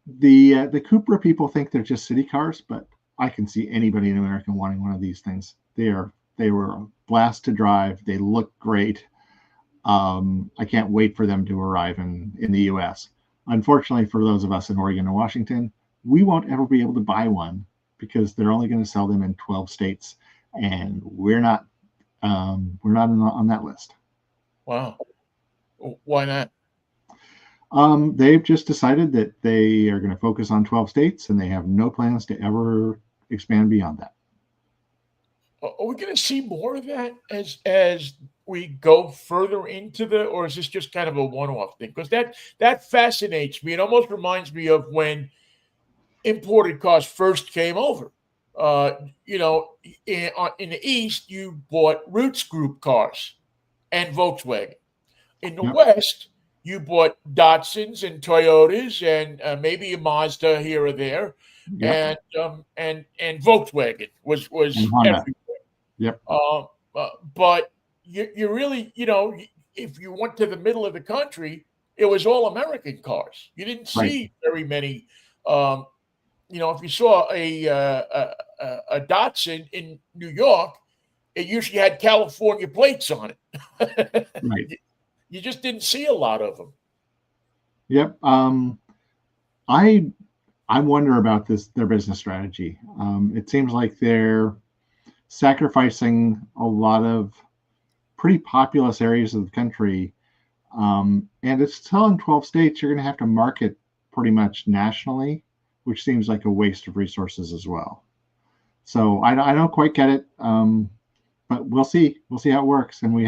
the Cupra people think they're just city cars, but I can see anybody in America wanting one of these things. They were a blast to drive. They look great. I can't wait for them to arrive in the U.S. Unfortunately, for those of us in Oregon and Washington, we won't ever be able to buy one because they're only going to sell them in 12 states, and we're not on that list. Wow. Why not? They've just decided that they are going to focus on 12 states, and they have no plans to ever expand beyond that. Are we going to see more of that as we go further into or is this just kind of a one-off thing? Because that fascinates me. It almost reminds me of when imported cars first came over. In the East, you bought Roots Group cars and Volkswagen. In the Yep. West, you bought Datsuns and Toyotas and maybe a Mazda here or there, Yep. and Volkswagen was And Honda. everywhere. Yep. But you really, if you went to the middle of the country, it was all American cars. You didn't see very many. If you saw a Datsun in New York, it usually had California plates on it. Right. You just didn't see a lot of them. Yep. I wonder about their business strategy. It seems like they're sacrificing a lot of pretty populous areas of the country. And it's still in 12 states. You're going to have to market pretty much nationally, which seems like a waste of resources as well. So I don't quite get it, but we'll see. We'll see how it works. And they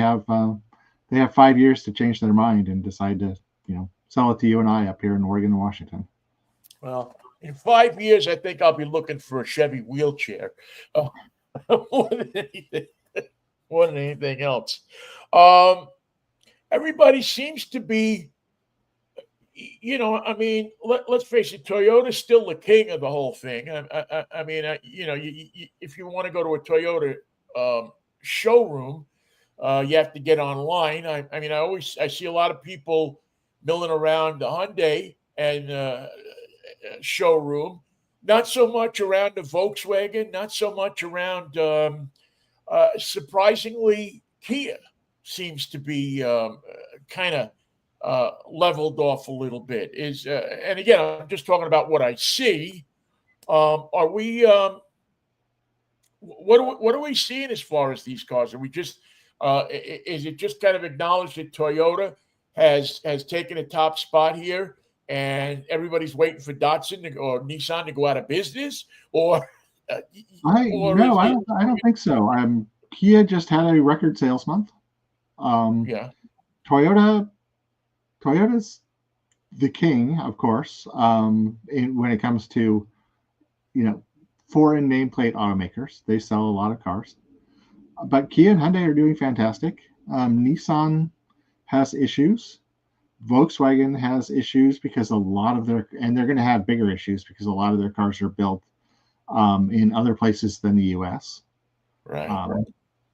have 5 years to change their mind and decide to, sell it to you and I up here in Oregon and Washington. Well, in 5 years, I think I'll be looking for a Chevy wheelchair more than anything else. Everybody seems to be, let's face it, Toyota's still the king of the whole thing. If you want to go to a Toyota showroom, you have to get online. I see a lot of people milling around the Hyundai and showroom, not so much around the Volkswagen, not so much around. Surprisingly, Kia seems to be kind of leveled off a little bit. And again, I'm just talking about what I see. Are we? What are we seeing as far as these cars? Are we just? Is it just kind of acknowledged that Toyota has taken a top spot here, and everybody's waiting for Datsun or Nissan to go out of business, or? I don't think so. Kia just had a record sales month. Yeah. Toyota's the king, of course, when it comes to, foreign nameplate automakers. They sell a lot of cars. But Kia and Hyundai are doing fantastic. Nissan has issues. Volkswagen has issues because and they're going to have bigger issues because a lot of their cars are built in other places than the U.S. Right.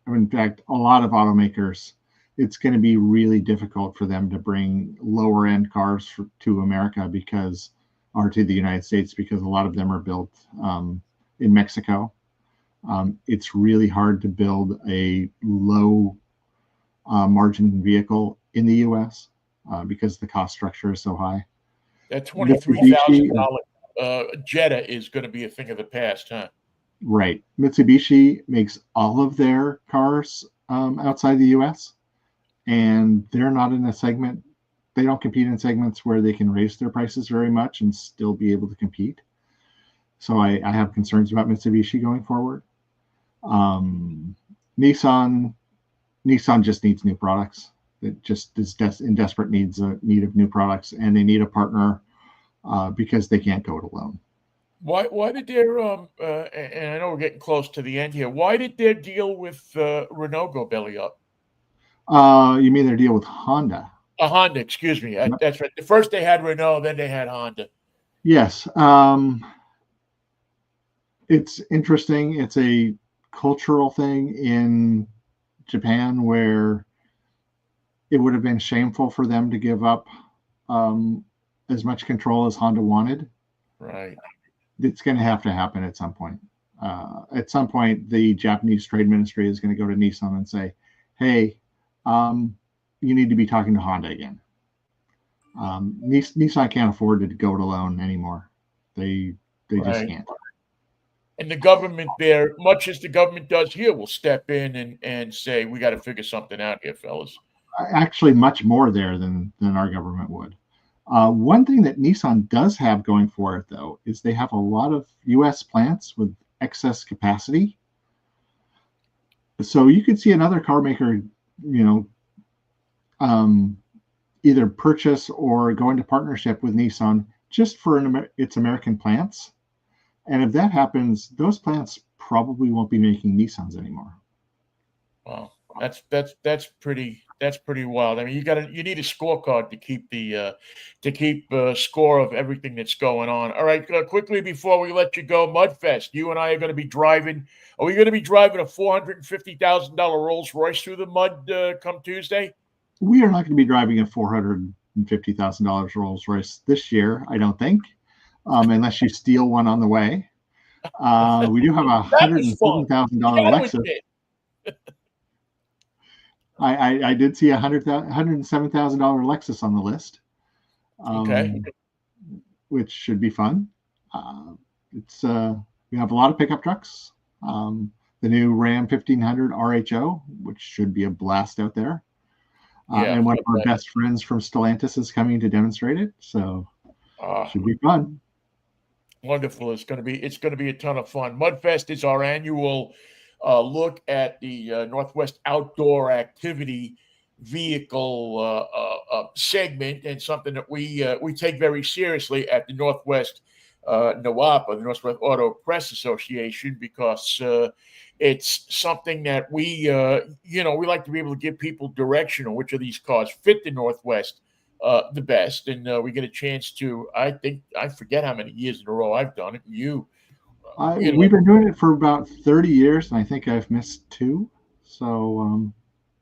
In fact, a lot of automakers, it's going to be really difficult for them to bring lower end cars to America or to the United States because a lot of them are built in Mexico. It's really hard to build a low margin vehicle in the U.S. Because the cost structure is so high. That $23,000 Jetta is going to be a thing of the past, huh? Right. Mitsubishi makes all of their cars outside the U.S. and they're not in a segment. They don't compete in segments where they can raise their prices very much and still be able to compete. So I have concerns about Mitsubishi going forward. Nissan just needs new products. It just is in desperate need of new products, and they need a partner because they can't go it alone. Why did their and I know we're getting close to the end here. Why did their deal with Renault go belly up? You mean their deal with Honda? Honda, excuse me. Yep. That's right. First they had Renault, then they had Honda. Yes. It's interesting. It's a cultural thing in Japan where it would have been shameful for them to give up um, as much control as Honda wanted. Right. It's going to have to happen at some point. At some point, the Japanese Trade Ministry is going to go to Nissan and say, "Hey, you need to be talking to Honda again." Nissan can't afford to go it alone anymore. They just Right. can't. And the government there, much as the government does here, will step in and say, we got to figure something out here, fellas. Actually, much more there than our government would. One thing that Nissan does have going for it, though, is they have a lot of U.S. plants with excess capacity. So you could see another car maker, you know, either purchase or go into partnership with Nissan just for its American plants. And if that happens, those plants probably won't be making Nissans anymore. Wow, that's pretty wild. I mean, you need a scorecard to keep score of everything that's going on. All right, quickly before we let you go, Mudfest. You and I are going to be driving. Are we going to be driving a $450,000 Rolls Royce through the mud come Tuesday? We are not going to be driving a $450,000 Rolls Royce this year, I don't think, unless you steal one on the way. We do have a That was fun. $107,000 That was Lexus. it. I did see a $107,000 Lexus on the list, Okay. which should be fun. It's we have a lot of pickup trucks. The new Ram 1500 RHO, which should be a blast out there. Yeah. And one of our best friends from Stellantis is coming to demonstrate it, so should be fun. Wonderful. It's going to be a ton of fun. Mudfest is our annual look at the Northwest Outdoor Activity Vehicle segment, and something that we take very seriously at the Northwest NOAPA, the Northwest Auto Press Association, because it's something that we like to be able to give people direction on which of these cars fit the Northwest the best, and we get a chance to. I forget how many years in a row I've done it. We've been doing it for about 30 years, and I think I've missed 2. So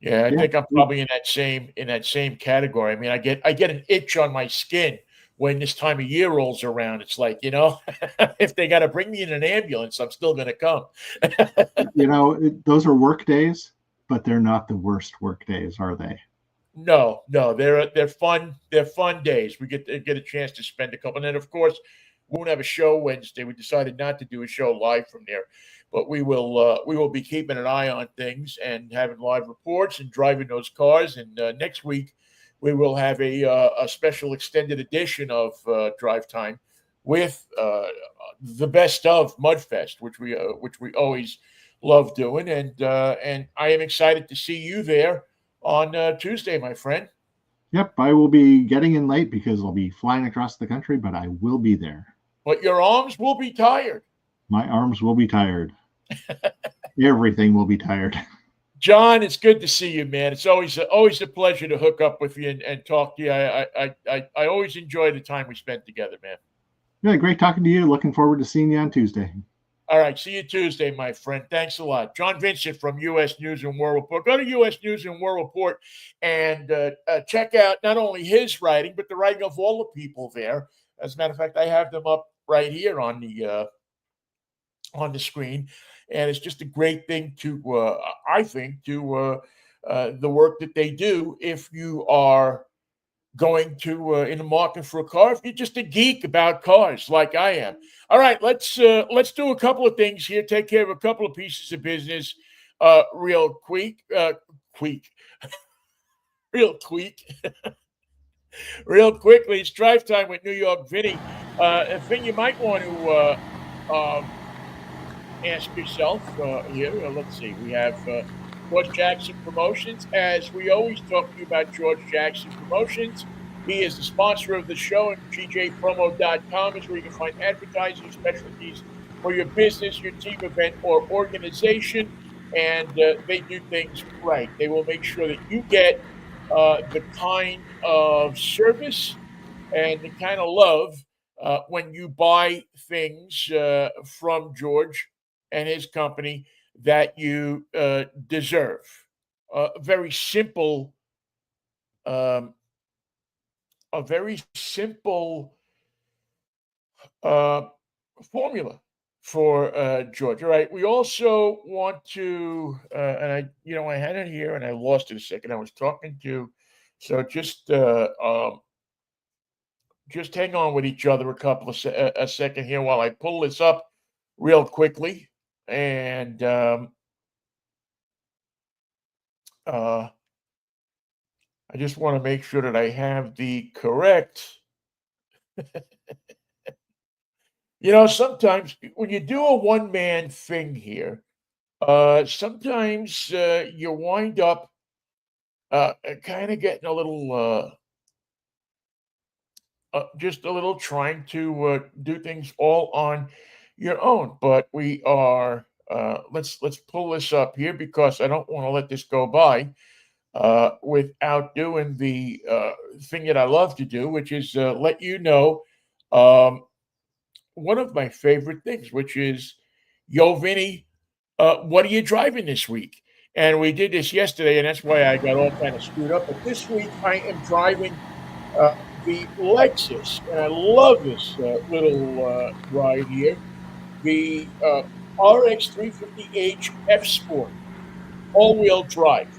yeah, I think I'm probably in that same category. I mean, I get an itch on my skin when this time of year rolls around. It's like, if they got to bring me in an ambulance, I'm still going to come. Those are work days, but they're not the worst work days, are they? No, they're fun. They're fun days. We get a chance to spend a couple, and then of course we won't have a show Wednesday. We decided not to do a show live from there, but we will be keeping an eye on things and having live reports and driving those cars. And next week we will have a special extended edition of Drive Time with the best of Mudfest, which we always love doing. And I am excited to see you there on Tuesday, my friend. Yep, I will be getting in late because I'll be flying across the country, but I will be there. But your arms will be tired. My arms will be tired. Everything will be tired. John, it's good to see you, man. It's always a pleasure to hook up with you and talk to you. I always enjoy the time we spend together, man. Yeah, great talking to you. Looking forward to seeing you on Tuesday. All right, see you Tuesday, my friend. Thanks a lot. John Vincent from U.S. News and World Report. Go to U.S. News and World Report and check out not only his writing, but the writing of all the people there. As a matter of fact, I have them up right here on the screen, and it's just a great thing to, I think, to the work that they do. If you are going to in the market for a car, if you're just a geek about cars like I am. All right, let's do a couple of things here. Take care of a couple of pieces of business real quick. Real quick. Real quickly. It's Drive Time with New York Vinnie. Vinnie, you might want to ask yourself here. Let's see. We have George Jackson Promotions. As we always talk to you about George Jackson Promotions, he is the sponsor of the show, and GJPromo.com is where you can find advertising specialties for your business, your team event, or organization. And they do things right. They will make sure that you get the kind of service and the kind of love when you buy things from George and his company that you deserve. Very simple, um, a very simple uh, formula for George. All right. We also want to, and I had it here and I lost it a second. I was talking to, so just hang on with each other a second here while I pull this up real quickly, and uh, I just want to make sure that I have the correct. Sometimes when you do a one man thing here, sometimes you wind up kind of getting a little, just a little trying to do things all on your own. But we are. Let's pull this up here because I don't want to let this go by without doing the thing that I love to do, which is let you know um, one of my favorite things, which is, yo, Vinny, what are you driving this week? And we did this yesterday, and that's why I got all kind of screwed up. But this week, I am driving uh, the Lexus, and I love this little ride here, the RX 350H F Sport, all-wheel drive.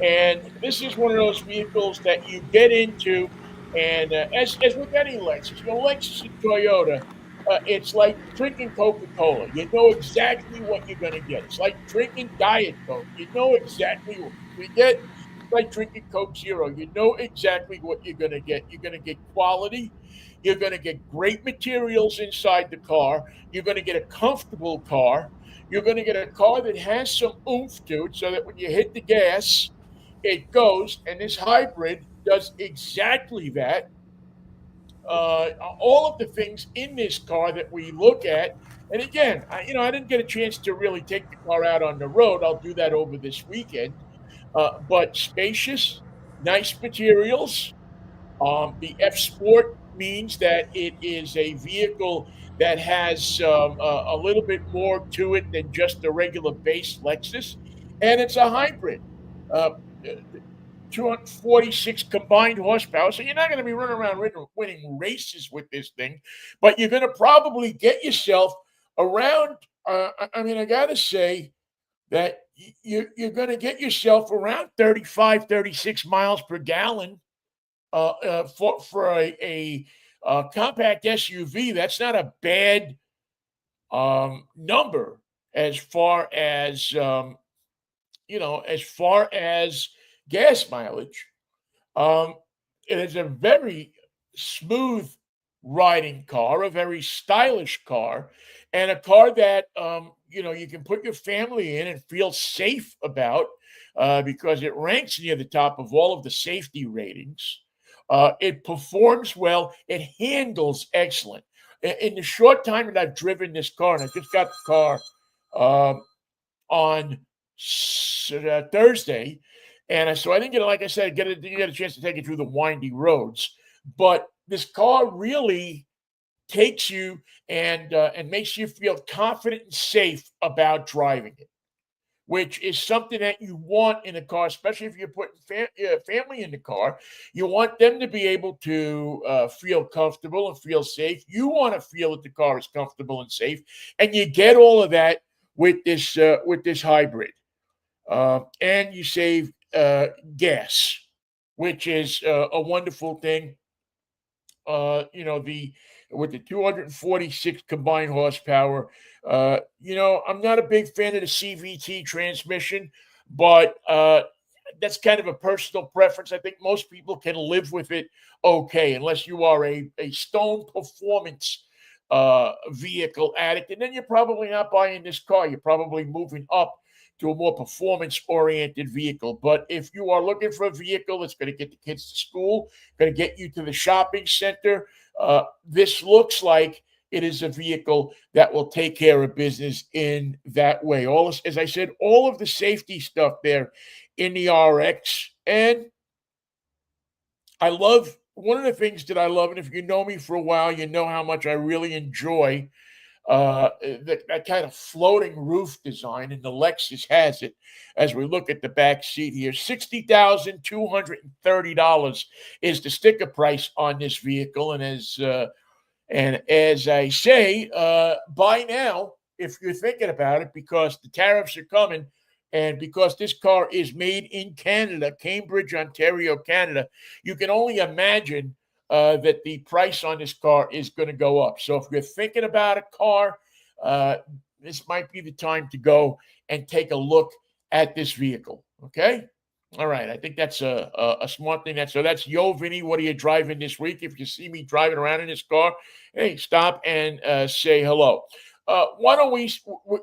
And this is one of those vehicles that you get into, and as with any Lexus, Lexus and Toyota, it's like drinking Coca-Cola. You know exactly what you're going to get. It's like drinking Diet Coke. You know exactly what you get. It's like drinking Coke Zero. You know exactly what you're going to get. You're going to get quality. You're going to get great materials inside the car. You're going to get a comfortable car. You're going to get a car that has some oomph to it so that when you hit the gas, it goes, and this hybrid does exactly that. Uh, all of the things in this car that we look at, and again, I didn't get a chance to really take the car out on the road. I'll do that over this weekend. But spacious, nice materials. The F Sport means that it is a vehicle that has a little bit more to it than just the regular base Lexus, and it's a hybrid. Uh, 246 combined horsepower. So you're not going to be running around winning races with this thing, but you're going to probably get yourself around. I got to say that you're going to get yourself around 35, 36 miles per gallon for a compact SUV. That's not a bad number as far as as far as gas mileage. Um, it is a very smooth riding car, a very stylish car, and a car that you can put your family in and feel safe about because it ranks near the top of all of the safety ratings. It performs well. It handles excellent. In the short time that I've driven this car, and I just got the car um, on Thursday, and so I didn't get, like I said, get a chance to take it through the windy roads. But this car really takes you and makes you feel confident and safe about driving it, which is something that you want in a car, especially if you're putting family in the car. You want them to be able to feel comfortable and feel safe. You want to feel that the car is comfortable and safe, and you get all of that with this hybrid. And you save gas, which is a wonderful thing. The with the 246 combined horsepower. I'm not a big fan of the CVT transmission, but that's kind of a personal preference. I think most people can live with it okay, unless you are a stone performance vehicle addict. And then you're probably not buying this car. You're probably moving up to a more performance oriented vehicle. But if you are looking for a vehicle that's going to get the kids to school, going to get you to the shopping center, this looks like it is a vehicle that will take care of business in that way. As I said, all of the safety stuff there in the RX, and I love one of the things that I love, and if you know me for a while, you know how much I really enjoy that kind of floating roof design, and the Lexus has it. As we look at the back seat here, $60,230 is the sticker price on this vehicle, and as I say, buy now if you're thinking about it, because the tariffs are coming. And because this car is made in Canada, Cambridge, Ontario, Canada, you can only imagine that the price on this car is going to go up. So if you're thinking about a car, uh, this might be the time to go and take a look at this vehicle. Okay. All right. I think that's a smart thing. That's Yo Vinnie. What are you driving this week? If you see me driving around in this car, hey, stop and say hello. Why don't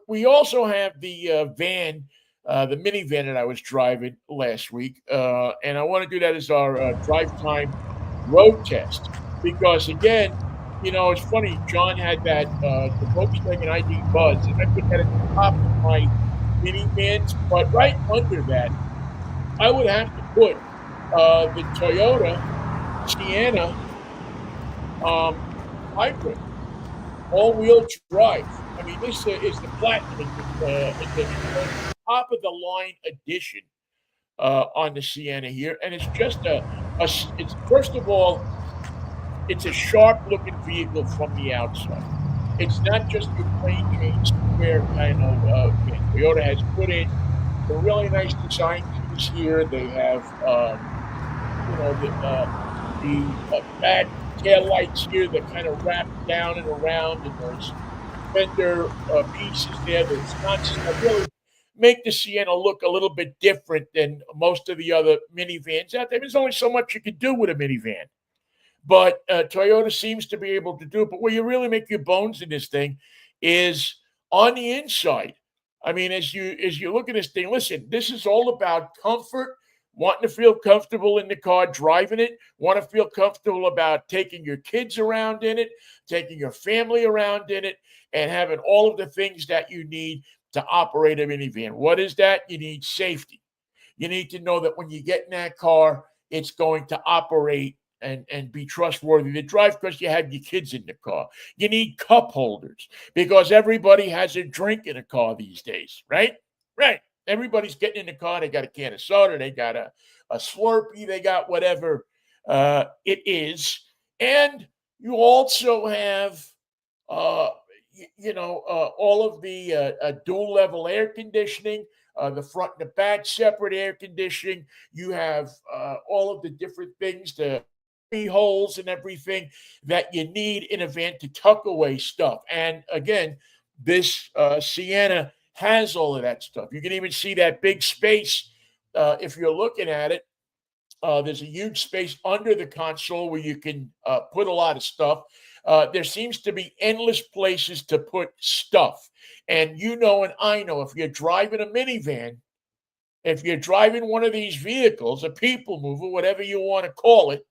we also have the van, the minivan that I was driving last week, and I want to do that as our drive time road test because again, it's funny. John had that the Volkswagen ID Buzz, and I put that at the top of my minivans, but right under that, I would have to put the Toyota Sienna um, hybrid, all-wheel drive. I mean, this is the platinum, the top of the line edition on the Sienna here, and it's just it's first of all, it's a sharp-looking vehicle from the outside. It's not just your plain Jane square kind of van. Toyota has put in some really nice design keys here. They have, the back tail lights here that kind of wrap down and around, and there's fender pieces there, the sconces that really make the Sienna look a little bit different than most of the other minivans out there. There's only so much you can do with a minivan, but Toyota seems to be able to do it. But where you really make your bones in this thing is on the inside. I mean, as you look at this thing, listen, this is all about comfort, wanting to feel comfortable in the car, driving it, want to feel comfortable about taking your kids around in it, taking your family around in it, and having all of the things that you need to operate a minivan. What is that? You need safety. You need to know that when you get in that car, it's going to operate and be trustworthy to drive because you have your kids in the car. You need cup holders because everybody has a drink in a car these days, right? Right. Everybody's getting in the car. They got a can of soda. They got a Slurpee. They got whatever it is. And you also have, uh, all of the dual level air conditioning, the front and the back separate air conditioning. You have all of the different things, the holes and everything that you need in a van to tuck away stuff. And again, this Sienna has all of that stuff. You can even see that big space if you're looking at it. There's a huge space under the console where you can put a lot of stuff. There seems to be endless places to put stuff. And and I know if you're driving a minivan, if you're driving one of these vehicles, a people mover, whatever you want to call it,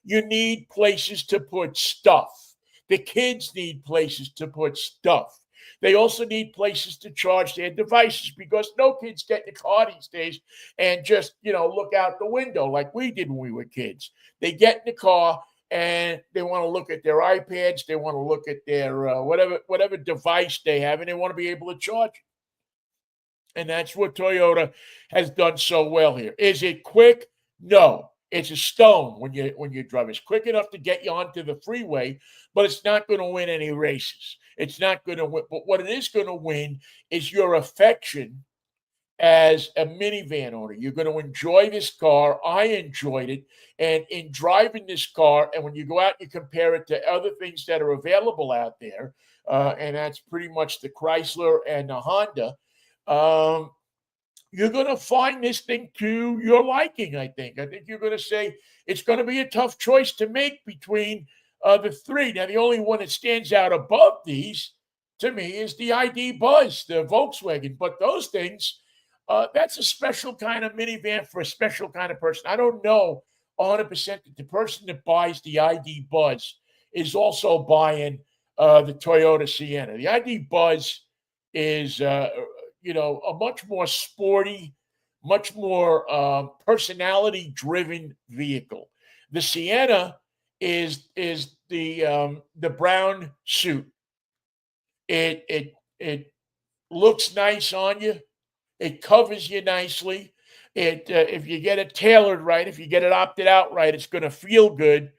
you need places to put stuff. The kids need places to put stuff. They also need places to charge their devices because no kids get in the car these days and just, look out the window like we did when we were kids. They get in the car and they want to look at their iPads. They want to look at their whatever device they have, and they want to be able to charge it. And that's what Toyota has done so well here. Is it quick? No. It's a stone when you drive. It's quick enough to get you onto the freeway, but it's not going to win any races. It's not going to win. But what it is going to win is your affection as a minivan owner. You're going to enjoy this car. I enjoyed it. And in driving this car, and when you go out, you compare it to other things that are available out there, and that's pretty much the Chrysler and the Honda. Um, you're going to find this thing to your liking, I think. I think you're going to say it's going to be a tough choice to make between the three. Now, the only one that stands out above these to me is the ID Buzz, the Volkswagen. But those things, that's a special kind of minivan for a special kind of person. I don't know 100% that the person that buys the ID Buzz is also buying the Toyota Sienna. The ID Buzz is a much more sporty, much more personality driven vehicle. The Sienna is the brown suit. It looks nice on you. It covers you nicely. It if you get it tailored right, if you get it opted out right, it's going to feel good.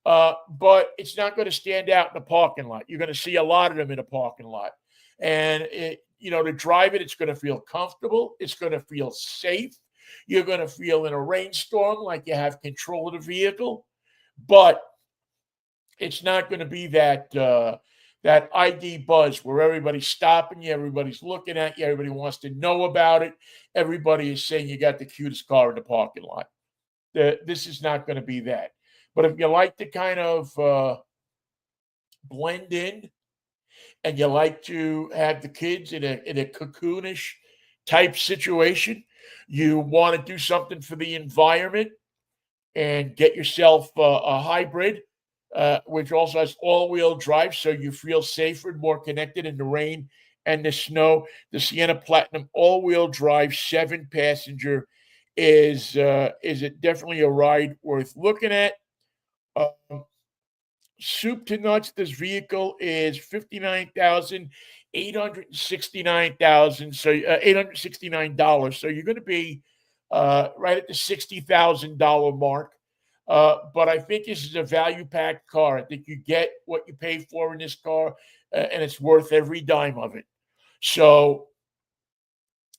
But it's not going to stand out in the parking lot. You're going to see a lot of them in a parking lot, and to drive it, it's going to feel comfortable. It's going to feel safe. You're going to feel in a rainstorm like you have control of the vehicle, but it's not going to be that ID buzz where everybody's stopping you, everybody's looking at you, everybody wants to know about it. Everybody is saying you got the cutest car in the parking lot. This is not going to be that. But if you like to kind of blend in and you like to have the kids in a cocoonish type situation, you want to do something for the environment and get yourself a hybrid, which also has all-wheel drive, so you feel safer and more connected in the rain and the snow. The Sienna Platinum all-wheel drive 7-passenger is definitely a ride worth looking at. Soup to nuts, this vehicle is 59,869,000. So $869. So you're going to be right at the $60,000 mark. But I think this is a value-packed car. I think you get what you pay for in this car, and it's worth every dime of it. So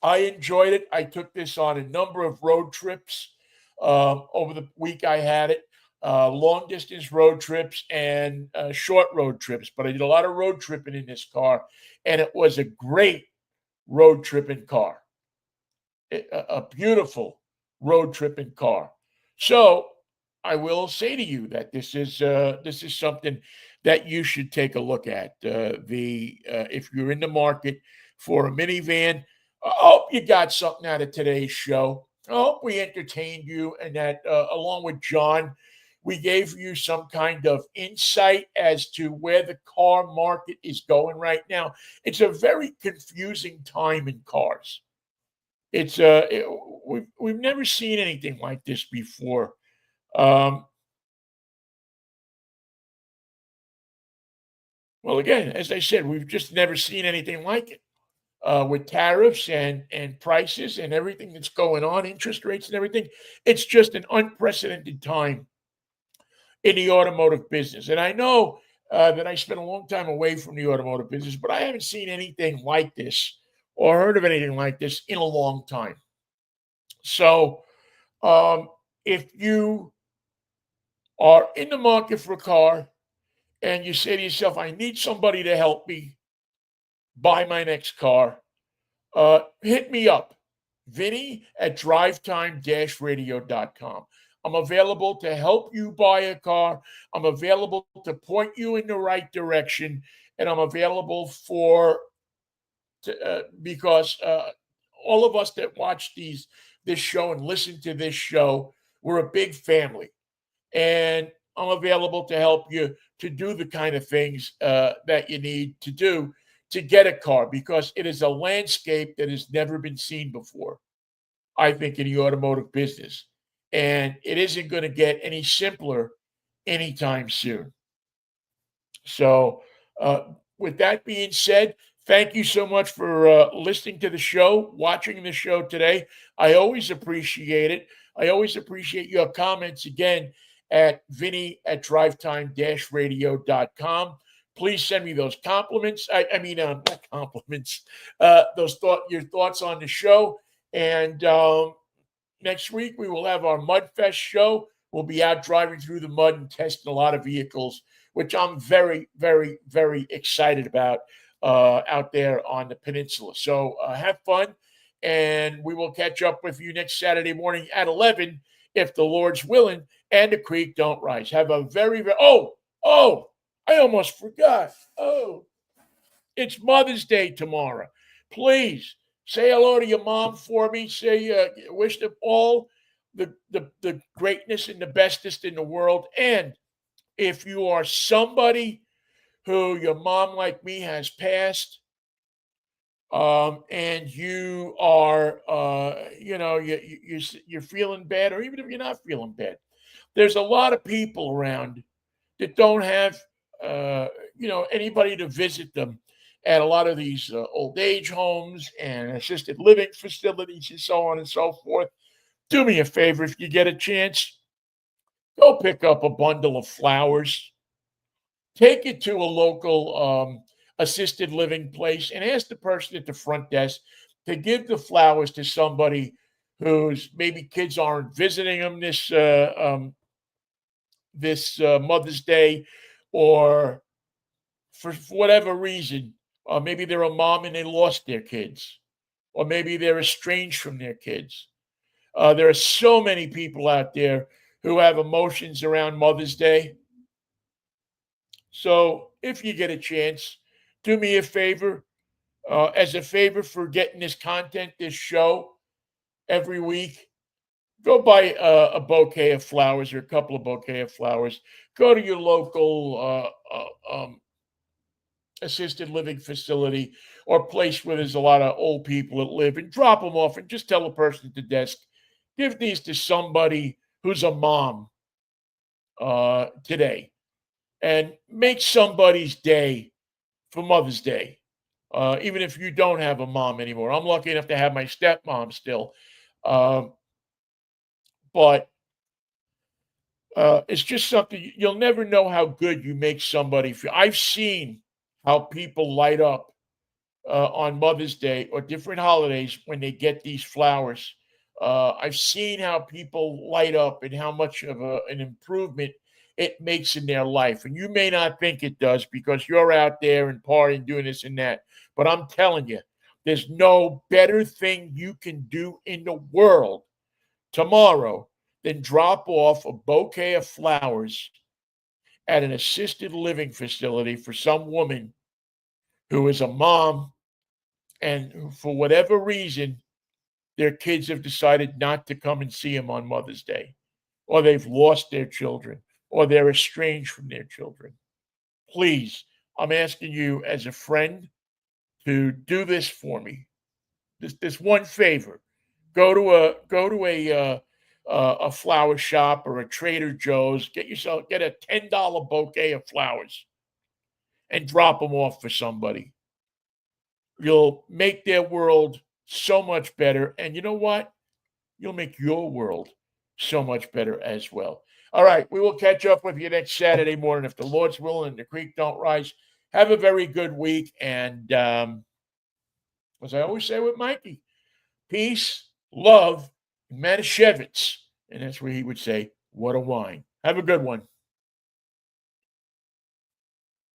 I enjoyed it. I took this on a number of road trips over the week I had it. Long distance road trips and short road trips, but I did a lot of road tripping in this car, and it was a great road tripping car, a beautiful road tripping car. So I will say to you that this is something that you should take a look at. If you're in the market for a minivan, I hope you got something out of today's show. I hope we entertained you, and that along with John, we gave you some kind of insight as to where the car market is going right now. It's a very confusing time in cars. We've never seen anything like this before. Um, well, again, as I said, we've just never seen anything like it. With tariffs and prices and everything that's going on, interest rates and everything, it's just an unprecedented time in the automotive business. And I know that I spent a long time away from the automotive business, but I haven't seen anything like this or heard of anything like this in a long time. So um, if you are in the market for a car and you say to yourself, I need somebody to help me buy my next car, hit me up, Vinnie at drivetime-radio.com. I'm available to help you buy a car. I'm available to point you in the right direction, and I'm available because all of us that watch this show and listen to this show, we're a big family, and I'm available to help you to do the kind of things that you need to do to get a car, because it is a landscape that has never been seen before, I think, in the automotive business. And it isn't going to get any simpler anytime soon. So, with that being said, thank you so much for listening to the show, watching the show today. I always appreciate it. I always appreciate your comments again at Vinnie at drivetime-radio.com. Please send me those compliments. Not compliments. Your thoughts on the show. And next week we will have our Mudfest show. We'll be out driving through the mud and testing a lot of vehicles, which I'm very, very, very excited about out there on the peninsula. So have fun, and we will catch up with you next Saturday morning at 11, if the Lord's willing and the creek don't rise. Have a very, very, I almost forgot. Oh, it's Mother's Day tomorrow. Please say hello to your mom for me. Say, wish them all the greatness and the bestest in the world. And if you are somebody who your mom, like me, has passed, and you are, you're feeling bad, or even if you're not feeling bad, there's a lot of people around that don't have, anybody to visit them at a lot of these old age homes and assisted living facilities and so on and so forth. Do me a favor if you get a chance, go pick up a bundle of flowers, take it to a local assisted living place, and ask the person at the front desk to give the flowers to somebody whose maybe kids aren't visiting them this Mother's Day, or for whatever reason, maybe they're a mom and they lost their kids, or maybe they're estranged from their kids. There are so many people out there who have emotions around Mother's Day. So if you get a chance, do me a favor, as a favor for getting this content, this show every week. Go buy a bouquet of flowers or a couple of bouquet of flowers. Go to your local assisted living facility or place where there's a lot of old people that live, and drop them off and just tell the person at the desk, give these to somebody who's a mom today, and make somebody's day for Mother's Day. Even if you don't have a mom anymore. I'm lucky enough to have my stepmom still. Um, but it's just something you'll never know how good you make somebody feel. I've seen how people light up on Mother's Day or different holidays when they get these flowers. I've seen how people light up and how much of an improvement it makes in their life. And you may not think it does because you're out there and partying, doing this and that. But I'm telling you, there's no better thing you can do in the world tomorrow than drop off a bouquet of flowers at an assisted living facility for some woman who is a mom, and who, for whatever reason, their kids have decided not to come and see them on Mother's Day, or they've lost their children, or they're estranged from their children. Please, I'm asking you as a friend to do this for me. This one favor. Go to a flower shop or a Trader Joe's. Get a $10 bouquet of flowers and drop them off for somebody. You'll make their world so much better. And you know what? You'll make your world so much better as well. All right. We will catch up with you next Saturday morning if the Lord's willing and the creek don't rise. Have a very good week. And as I always say with Mikey, peace, love, and Manischewitz. And that's where he would say, what a wine. Have a good one.